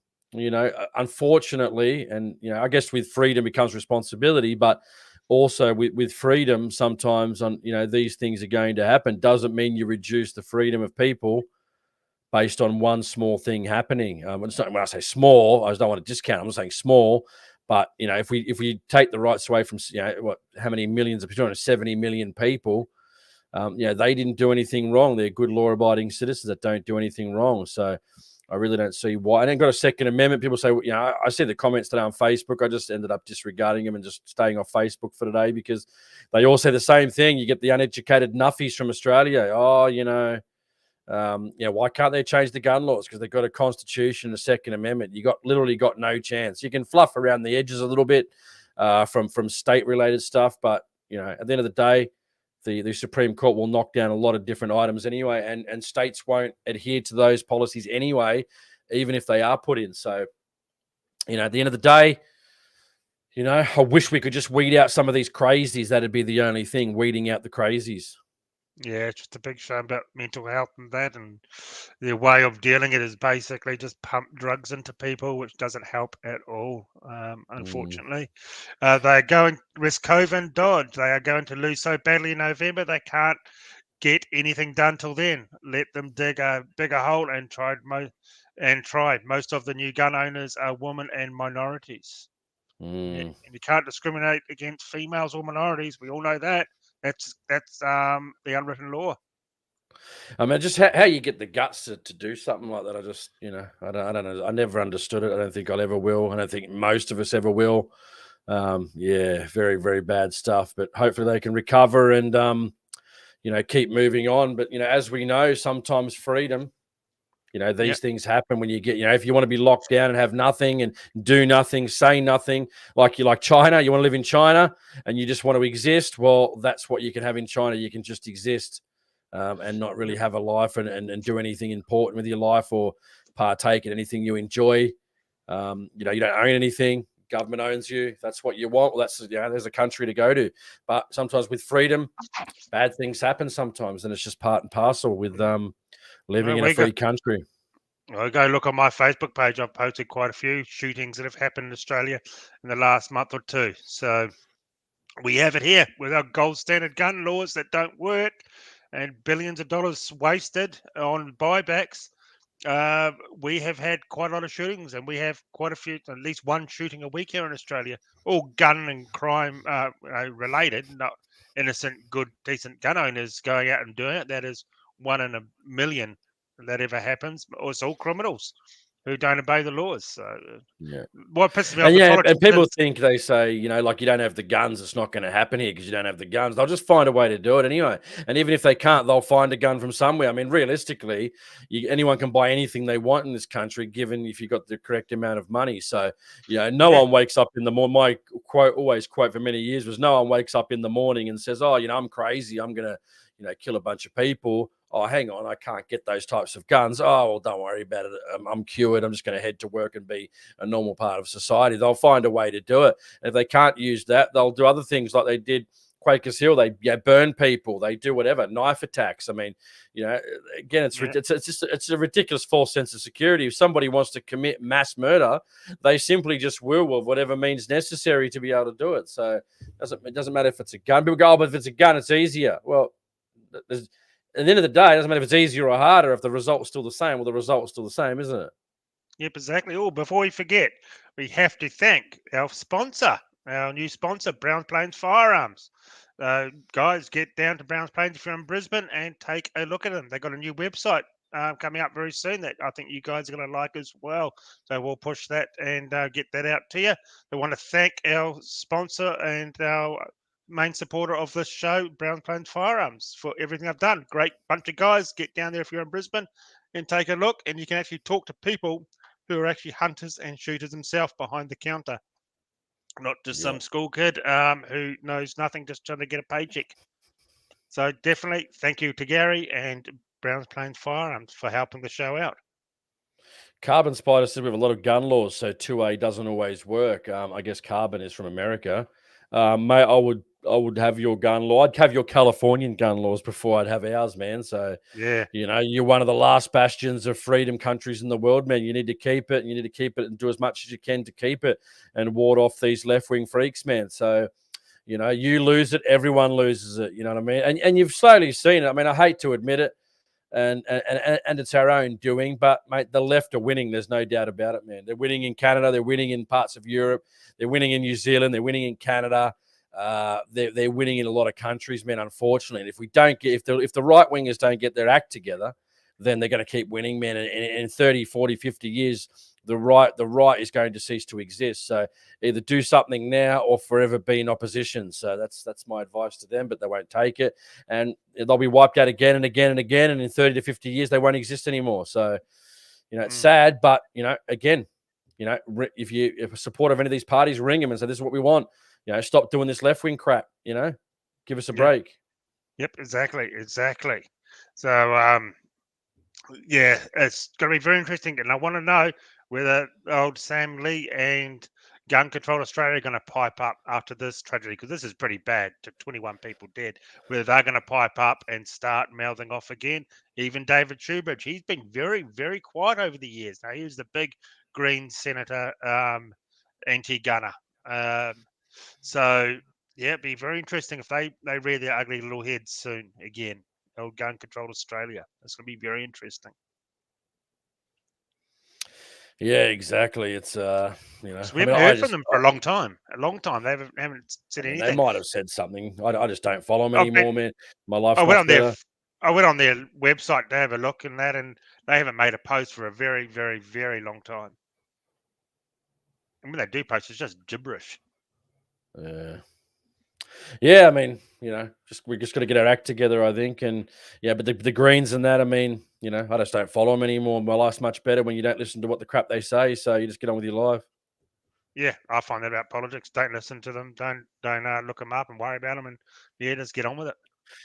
Speaker 2: unfortunately, and I guess with freedom becomes responsibility, but also with freedom, sometimes these things are going to happen. Doesn't mean you reduce the freedom of people based on one small thing happening. When I say small, I don't want to discount. I'm not saying small, but if we take the rights away from how many millions of people, 70 million people, they didn't do anything wrong. They're good law-abiding citizens that don't do anything wrong. So I really don't see why. I then got a Second Amendment. People say, I see the comments today on Facebook. I just ended up disregarding them and just staying off Facebook for today because they all say the same thing. You get the uneducated nuffies from Australia. Oh, why can't they change the gun laws? Because they've got a constitution, a Second Amendment. You literally got no chance. You can fluff around the edges a little bit from state-related stuff, but at the end of the day, the Supreme Court will knock down a lot of different items anyway, and states won't adhere to those policies anyway, even if they are put in. So, at the end of the day, I wish we could just weed out some of these crazies. That'd be the only thing, weeding out the crazies.
Speaker 1: Yeah, it's just a big shame about mental health and that, and their way of dealing it is basically just pump drugs into people, which doesn't help at all, unfortunately. They are going with COVID and Dodge. They are going to lose so badly in November, they can't get anything done till then. Let them dig a bigger hole and try. Most of the new gun owners are women and minorities. And you can't discriminate against females or minorities. We all know that. That's the unwritten law.
Speaker 2: I mean, just how you get the guts to do something like that. I just, I don't know. I never understood it. I don't think I'll ever will. I don't think most of us ever will. Yeah, very, very bad stuff. But hopefully they can recover and, keep moving on. But, as we know, sometimes freedom, these things happen when you get, if you want to be locked down and have nothing and do nothing, say nothing, like China, you want to live in China and you just want to exist. Well, that's what you can have in China. You can just exist and not really have a life and do anything important with your life or partake in anything you enjoy. You don't own anything. Government owns you. That's what you want. Well, there's a country to go to. But sometimes with freedom, bad things happen sometimes. And it's just part and parcel with, living in a free country.
Speaker 1: I go look on my Facebook page. I've posted quite a few shootings that have happened in Australia in the last month or two. So we have it here with our gold standard gun laws that don't work and billions of dollars wasted on buybacks. We have had quite a lot of shootings, and we have quite a few, at least one shooting a week here in Australia, all gun and crime related, not innocent, good, decent gun owners going out and doing it. That is 1 in a million that ever happens. It's all criminals who don't obey the laws. So what pisses me off?
Speaker 2: And people think, they say, you don't have the guns, it's not going to happen here because you don't have the guns. They'll just find a way to do it anyway. And even if they can't, they'll find a gun from somewhere. I mean, realistically, anyone can buy anything they want in this country, given if you've got the correct amount of money. So, no one wakes up in the morning. My quote for many years was, no one wakes up in the morning and says, oh, I'm crazy, I'm going to, kill a bunch of people. Oh, hang on, I can't get those types of guns. Oh, well, don't worry about it. I'm cured. I'm just going to head to work and be a normal part of society. They'll find a way to do it. And if they can't use that, they'll do other things like they did Quakers Hill. They burn people. They do whatever, knife attacks. I mean, again, it's a ridiculous false sense of security. If somebody wants to commit mass murder, they simply just will with whatever means necessary to be able to do it. So it doesn't matter if it's a gun. People go, oh, but if it's a gun, it's easier. Well, at the end of the day, it doesn't matter if it's easier or harder. If the result's still the same, well, the result's still the same, isn't it?
Speaker 1: Yep, exactly. Oh, before we forget, we have to thank our sponsor, our new sponsor, Browns Plains Firearms. Guys, get down to Browns Plains if you're in Brisbane and take a look at them. They've got a new website coming up very soon that I think you guys are going to like as well. So we'll push that and get that out to you. I want to thank our sponsor and our main supporter of this show, Browns Plains Firearms, for everything I've done. Great bunch of guys. Get down there if you're in Brisbane and take a look, and you can actually talk to people who are actually hunters and shooters themselves behind the counter, not just some school kid who knows nothing, just trying to get a paycheck. So definitely thank you to Gary and Browns Plains Firearms for helping the show out.
Speaker 2: Carbon Spider said we have a lot of gun laws, so 2A doesn't always work. I guess Carbon is from America. Mate, I would have your gun law. I'd have your Californian gun laws before I'd have ours, man. So
Speaker 1: Yeah.
Speaker 2: you're one of the last bastions of freedom countries in the world, man. You need to keep it, and you need to keep it and do as much as you can to keep it and ward off these left-wing freaks, man. So, you lose it, everyone loses it. You know what I mean? And you've slowly seen it. I mean, I hate to admit it, and it's our own doing, but mate, the left are winning. There's no doubt about it, man. They're winning in Canada. They're winning in parts of Europe. They're winning in New Zealand. They're winning in Canada. They're winning in a lot of countries, man. Unfortunately, and if the right wingers don't get their act together, then they're going to keep winning, man. And in 30, 40, 50 years, the right is going to cease to exist. So either do something now or forever be in opposition. So that's my advice to them, but they won't take it, and they'll be wiped out again and again and again. And in 30 to 50 years, they won't exist anymore. So it's sad, but again, if you're a supporter of any of these parties, ring them and say, this is what we want. Stop doing this left-wing crap, give us a break.
Speaker 1: Yep, exactly. So, it's going to be very interesting. And I want to know whether old Sam Lee and Gun Control Australia are going to pipe up after this tragedy, because this is pretty bad. 21 people dead. Whether they're going to pipe up and start mouthing off again. Even David Shoebridge, he's been very, very quiet over the years. Now, he was the big Green Senator anti-gunner. So, it'd be very interesting if they rear their ugly little heads soon again. Old Gun Control Australia. It's going to be very interesting.
Speaker 2: Yeah, exactly. It's
Speaker 1: we haven't heard from them for a long time. They haven't said anything.
Speaker 2: They might have said something. I just don't follow them anymore, man. My life's
Speaker 1: I went on their website to have a look and they haven't made a post for a very, very, very long time. And when they do post, it's just gibberish.
Speaker 2: Yeah, I mean, we just got to get our act together, I think. And but the Greens and that, I mean, I just don't follow them anymore. My life's much better when you don't listen to what the crap they say. So you just get on with your life.
Speaker 1: Yeah, I find that about politics. Don't listen to them. Don't look them up and worry about them. And just get on with it.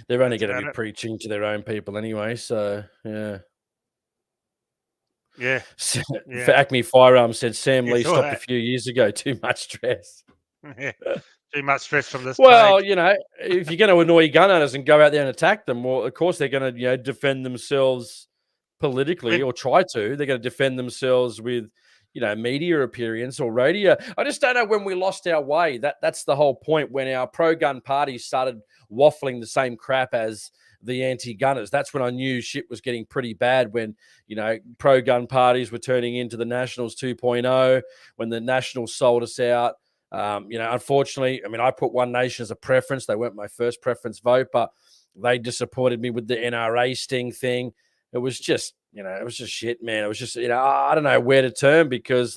Speaker 2: They're only going to be preaching to their own people anyway. So
Speaker 1: yeah.
Speaker 2: For Acme Firearms said Sam Lee stopped a few years ago. Too much stress.
Speaker 1: Yeah. Too much stress from this.
Speaker 2: Well, if you're going to annoy gun owners and go out there and attack them, well, of course they're going to, defend themselves politically or try to. They're going to defend themselves with, media appearance or radio. I just don't know when we lost our way. That's the whole point. When our pro-gun parties started waffling the same crap as the anti-gunners, that's when I knew shit was getting pretty bad. When pro-gun parties were turning into the Nationals 2.0, when the Nationals sold us out. Unfortunately, I mean, I put One Nation as a preference. They weren't my first preference vote, but they disappointed me with the NRA sting thing. It was just, it was just shit, man. It was just, I don't know where to turn, because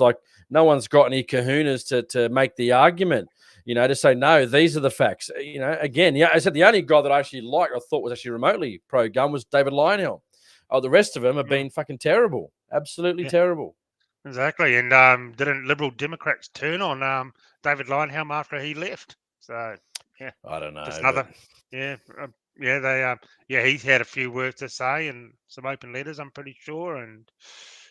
Speaker 2: no one's got any kahunas to make the argument, to say, no, these are the facts. Again, I said the only guy that I actually liked, I thought was actually remotely pro-gun, was David Lionel. Oh, the rest of them have been fucking terrible. Absolutely terrible.
Speaker 1: Exactly. And didn't Liberal Democrats turn on David Lionhelm after he left? So,
Speaker 2: I don't know.
Speaker 1: Just another, he's had a few words to say and some open letters, I'm pretty sure. And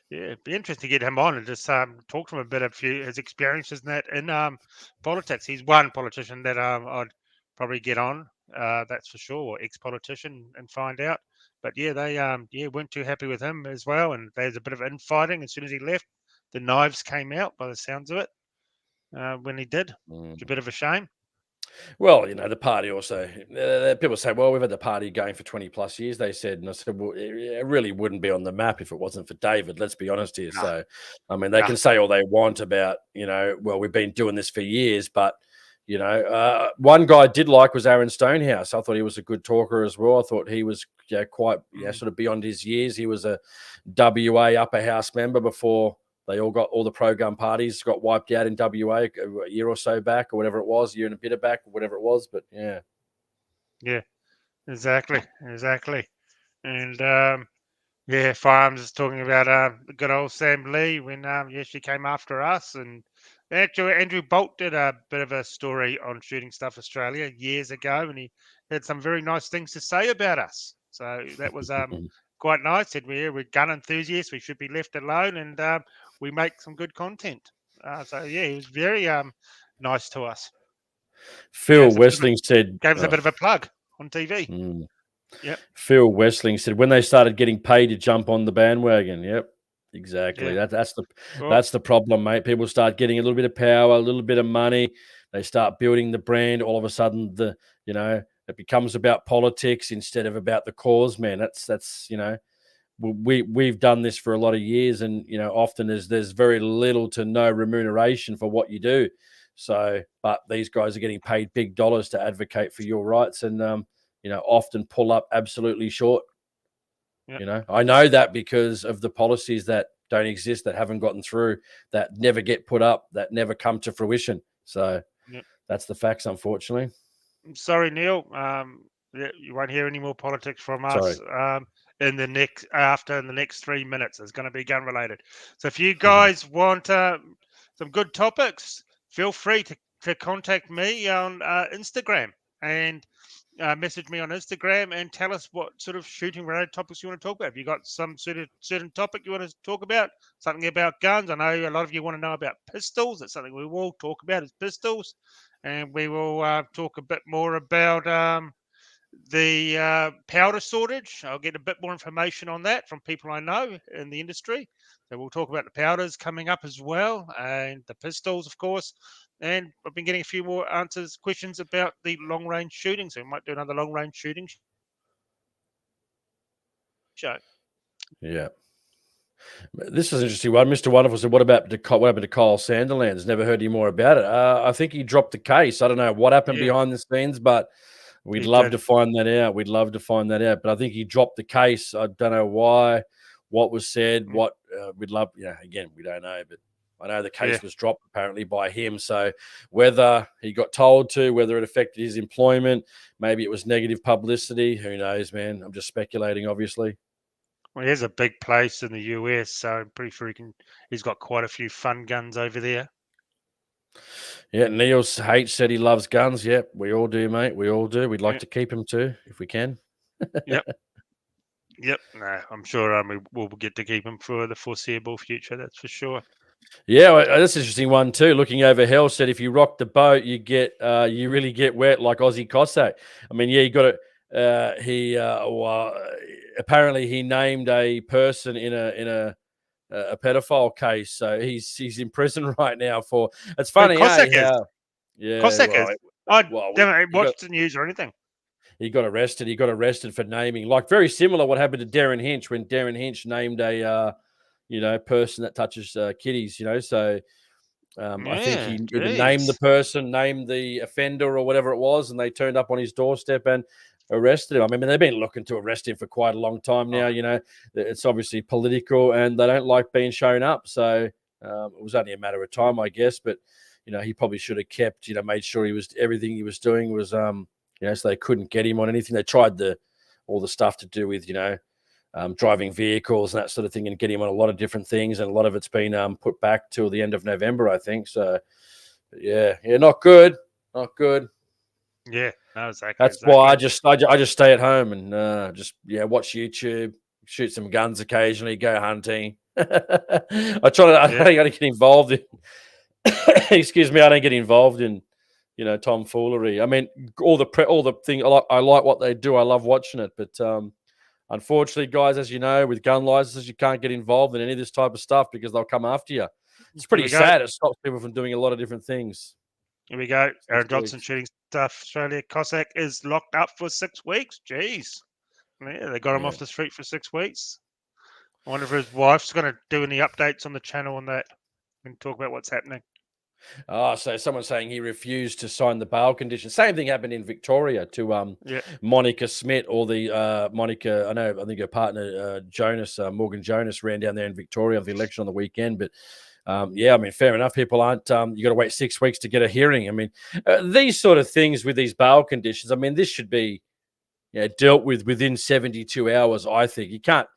Speaker 1: it'd be interesting to get him on and just talk to him a bit of his experiences in politics. He's one politician that I'd probably get on, that's for sure, or ex-politician, and find out. But they weren't too happy with him as well, and there's a bit of infighting as soon as he left. The knives came out by the sounds of it when he did. It's a bit of a shame.
Speaker 2: Well, the party also, people say, well, we've had the party going for 20 plus years, they said. And I said, well, it really wouldn't be on the map if it wasn't for David. Let's be honest here. No. So, I mean, they can say all they want about, well, we've been doing this for years, but, one guy I did like was Aaron Stonehouse. I thought he was a good talker as well. I thought he was quite sort of beyond his years. He was a WA upper house member before all the pro-gun parties got wiped out in WA a year or so back, or whatever it was, a year and a bit back, or whatever it was. But
Speaker 1: exactly. And Firearms is talking about good old Sam Lee when she came after us. And actually, Andrew Bolt did a bit of a story on Shooting Stuff Australia years ago, and he had some very nice things to say about us. So that was quite nice. Said we're gun enthusiasts. We should be left alone, and we make some good content. So yeah, he was very nice to us.
Speaker 2: Phil Westling said,
Speaker 1: gave us a bit of a plug on TV. Yep.
Speaker 2: Phil Westling said when they started getting paid to jump on the bandwagon. Yep, exactly.
Speaker 1: Yeah.
Speaker 2: That's the problem, mate. People start getting a little bit of power, a little bit of money. They start building the brand. All of a sudden, it becomes about politics instead of about the cause, man. That's we've done this for a lot of years, and often there's very little to no remuneration for what you do. So, but these guys are getting paid big dollars to advocate for your rights, and often pull up absolutely short.
Speaker 1: Yep.
Speaker 2: I know that because of the policies that don't exist, that haven't gotten through, that never get put up, that never come to fruition. So that's the facts, unfortunately.
Speaker 1: I'm sorry, Neil. You won't hear any more politics from us in the next 3 minutes. It's going to be gun related. So if you guys want some good topics, feel free to contact me on Instagram and message me on Instagram and tell us what sort of shooting related topics you want to talk about. If you got some certain topic you want to talk about, something about guns. I know a lot of you want to know about pistols. That's something we will talk about, is pistols. And we will talk a bit more about the powder shortage. I'll get a bit more information on that from people I know in the industry. So we'll talk about the powders coming up as well, and the pistols, of course. And I've been getting a few more questions about the long-range shooting. So we might do another long-range shooting show.
Speaker 2: Yeah. This is an interesting one. Mr. Wonderful said, what happened to Kyle Sanderlands? Never heard any more about it. I think he dropped the case. I don't know what happened behind the scenes, but we'd love to find that out. We'd love to find that out. But I think he dropped the case. I don't know why, what was said, what we'd love. Again, we don't know, but I know the case was dropped apparently by him. So whether he got told to, whether it affected his employment, maybe it was negative publicity. Who knows, man? I'm just speculating, obviously.
Speaker 1: Well, he has a big place in the US, so I'm pretty sure he's got quite a few fun guns over there.
Speaker 2: Yeah, Neil H said he loves guns. Yep, we all do, mate. We all do. We'd like to keep him too, if we can.
Speaker 1: Yep. No, I'm sure we'll get to keep him for the foreseeable future. That's for sure.
Speaker 2: Yeah, well, that's an interesting one too. Looking over hell said if you rock the boat, you really get wet like Aussie Cossack. I mean, yeah, you got to. Apparently, he named a person in a pedophile case, so he's in prison right now for. It's funny,
Speaker 1: Cossack
Speaker 2: is.
Speaker 1: I haven't watched the news or anything.
Speaker 2: He got arrested. He got arrested for naming, like very similar what happened to Darren Hinch when Darren Hinch named a person that touches kiddies. So I think he either named the person, named the offender, or whatever it was, and they turned up on his doorstep and arrested him. I mean, they've been looking to arrest him for quite a long time now. It's obviously political, and they don't like being shown up. So it was only a matter of time, I guess. But he probably should have kept, made sure everything he was doing was, so they couldn't get him on anything. They tried all the stuff to do with, driving vehicles and that sort of thing, and get him on a lot of different things, and a lot of it's been put back till the end of November, I think. So, yeah, not good.
Speaker 1: Yeah, no, exactly.
Speaker 2: That's why I just stay at home and watch YouTube, shoot some guns occasionally, go hunting. I don't get involved in. Excuse me, I don't get involved in, tomfoolery. I mean, all the thing. I like what they do. I love watching it, but unfortunately, guys, as you know, with gun licenses, you can't get involved in any of this type of stuff because they'll come after you. It's pretty sad. It stops people from doing a lot of different things.
Speaker 1: Here we go. Aaron Johnson, Shooting Stuff Australia. Cossack is locked up for 6 weeks. Jeez. Yeah, they got him off the street for 6 weeks. I wonder if his wife's going to do any updates on the channel on that and talk about what's happening.
Speaker 2: Oh, so someone's saying he refused to sign the bail condition. Same thing happened in Victoria to Monica Smith, or the Monica. I think her partner Morgan Jonas ran down there in Victoria of the election on the weekend. But I mean, fair enough. People aren't. You got to wait 6 weeks to get a hearing. I mean, these sort of things with these bail conditions. I mean, this should be dealt with within 72 hours. I think you can't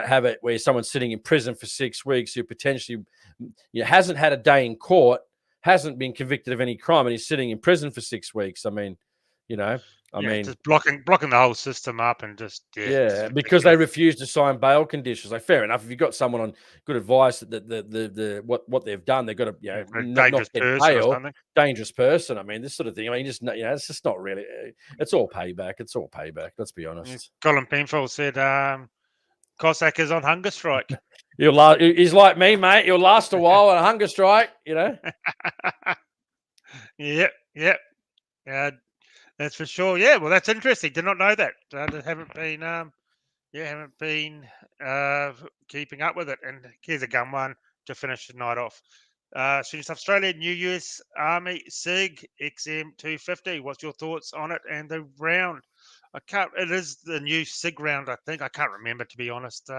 Speaker 2: have it where someone's sitting in prison for 6 weeks who potentially hasn't had a day in court, hasn't been convicted of any crime, and he's sitting in prison for 6 weeks. I mean, I mean,
Speaker 1: just blocking the whole system up and just
Speaker 2: because they refuse to sign bail conditions. Like, fair enough. If you've got someone on good advice that the what they've done, they've got to not get bail. Dangerous person. I mean, this sort of thing. I mean, it's just not really. It's all payback. It's all payback. Let's be honest.
Speaker 1: Colin Penfold said, Cossack is on hunger strike.
Speaker 2: He's like me, mate. He'll last a while on a hunger strike.
Speaker 1: Yep. That's for sure. Yeah, well, that's interesting. Did not know that. Haven't been keeping up with it. And here's a gun one to finish the night off. Shooting Stuff Australia, new US Army SIG XM250. What's your thoughts on it and the round? It is the new SIG round, I think. I can't remember, to be honest.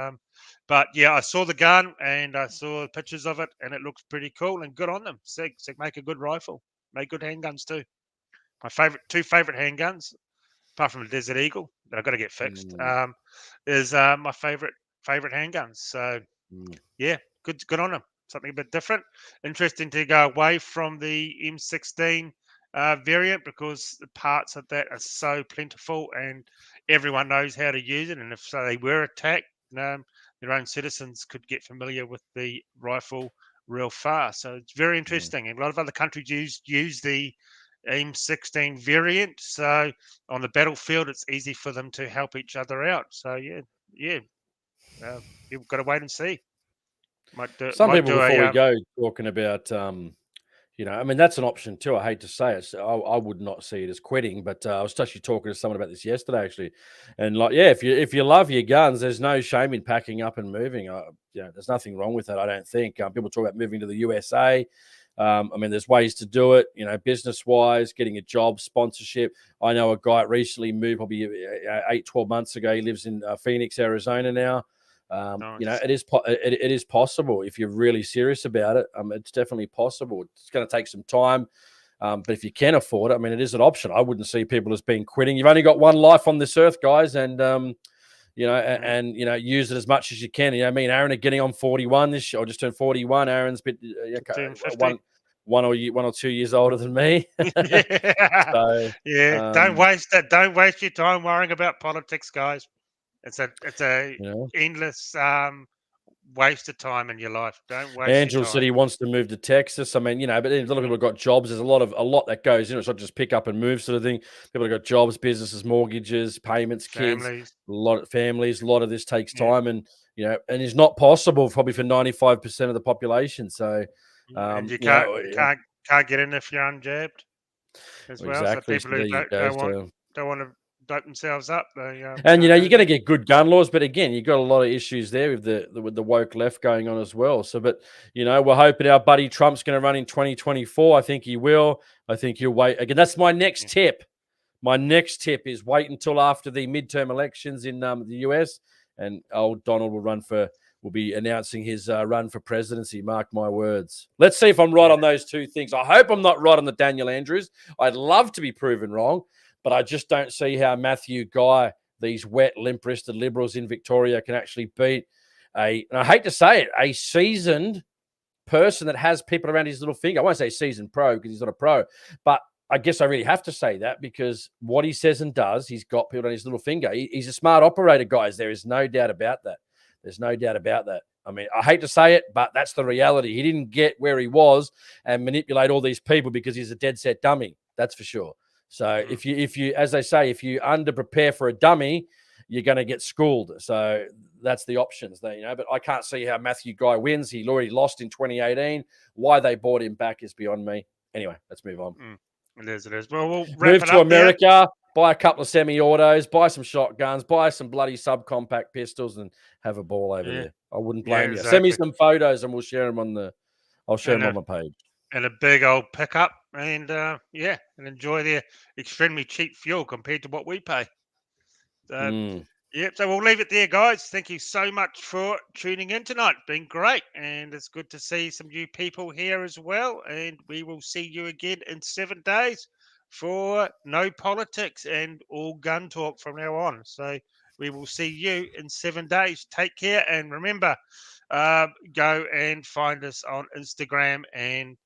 Speaker 1: But yeah, I saw the gun and I saw pictures of it, and it looks pretty cool and good on them. SIG make a good rifle, make good handguns too. My two favorite handguns, apart from the Desert Eagle that I've got to get fixed, is my favorite handguns. So yeah, good on them. Something a bit different. Interesting to go away from the M16 variant, because the parts of that are so plentiful and everyone knows how to use it. And if they were attacked, their own citizens could get familiar with the rifle real fast. So it's very interesting. And a lot of other countries use the M16 variant. So on the battlefield, it's easy for them to help each other out. So yeah. You've got to wait and see.
Speaker 2: Some people, before we go, talking about, I mean, that's an option too. I hate to say it. So I would not see it as quitting, but I was actually talking to someone about this yesterday, actually. And if you love your guns, there's no shame in packing up and moving. There's nothing wrong with that, I don't think. People talk about moving to the USA. I mean, there's ways to do it, business-wise, getting a job, sponsorship. I know a guy recently moved probably 8-12 months ago. He lives in Phoenix, Arizona now.
Speaker 1: Nice.
Speaker 2: It is possible if you're really serious about it. It's definitely possible. It's going to take some time, but if you can afford it, I mean, it is an option. I wouldn't see people as being quitting. You've only got one life on this earth, guys, and use it as much as you can. Me and Aaron are getting on 41 this year. I just turned 41. Aaron's bit one or 2 years older than me. So,
Speaker 1: don't waste your time worrying about politics, guys. It's a endless waste of time in your life. Don't waste.
Speaker 2: Angela said he wants to move to Texas. I mean, but a lot of people have got jobs. There's a lot that goes in. It's not just pick up and move sort of thing. People have got jobs, businesses, mortgages, payments, kids, families. A lot of this takes time, and and it's not possible probably for 95% of the population. So,
Speaker 1: and you can't get in if you're unjabbed as well.
Speaker 2: Exactly.
Speaker 1: So people who don't want to dope themselves up.
Speaker 2: And you're going to get good gun laws, but again, you've got a lot of issues there with the woke left going on as well. So, but we're hoping our buddy Trump's going to run in 2024. I think he will. I think he'll wait again. That's my next tip. My next tip is wait until after the midterm elections in the US, and old Donald will be announcing his run for presidency. Mark my words. Let's see if I'm right on those two things. I hope I'm not right on the Daniel Andrews. I'd love to be proven wrong, but I just don't see how Matthew Guy, these wet, limp-wristed Liberals in Victoria, can actually beat and I hate to say it, a seasoned person that has people around his little finger. I won't say seasoned pro because he's not a pro, but I guess I really have to say that because what he says and does, he's got people on his little finger. He's a smart operator, guys. There is no doubt about that. There's no doubt about that. I mean, I hate to say it, but that's the reality. He didn't get where he was and manipulate all these people because he's a dead set dummy. That's for sure. So if you, as they say, if you under prepare for a dummy, you're going to get schooled. So that's the options there, but I can't see how Matthew Guy wins. He already lost in 2018. Why they bought him back is beyond me. Anyway, let's move on.
Speaker 1: It is. Well, we'll
Speaker 2: move to America, buy a couple of semi-autos, buy some shotguns, buy some bloody subcompact pistols, and have a ball over there. I wouldn't blame you.
Speaker 1: Exactly.
Speaker 2: Send me some photos, and we'll share them on I'll share them on my page. And
Speaker 1: a big old pickup, and and enjoy their extremely cheap fuel compared to what we pay. So we'll leave it there, guys. Thank you so much for tuning in tonight. It's been great, and it's good to see some new people here as well. And we will see you again in 7 days for no politics and all gun talk from now on. So we will see you in 7 days. Take care, and remember, go and find us on Instagram and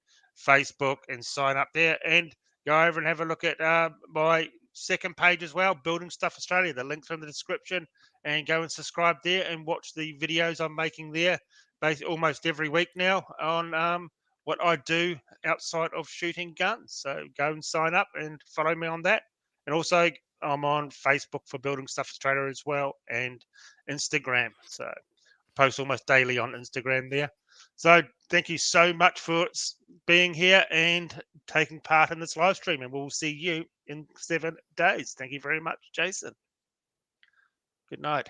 Speaker 1: Facebook and sign up there, and go over and have a look at my second page as well, Building Stuff Australia. The link's in the description, and go and subscribe there and watch the videos I'm making there, basically almost every week now on what I do outside of shooting guns. So go and sign up and follow me on that. And also, I'm on Facebook for Building Stuff Australia as well, and Instagram. So post almost daily on Instagram there. So thank you so much for being here and taking part in this live stream, and we'll see you in 7 days. Thank you very much, Jason. Good night.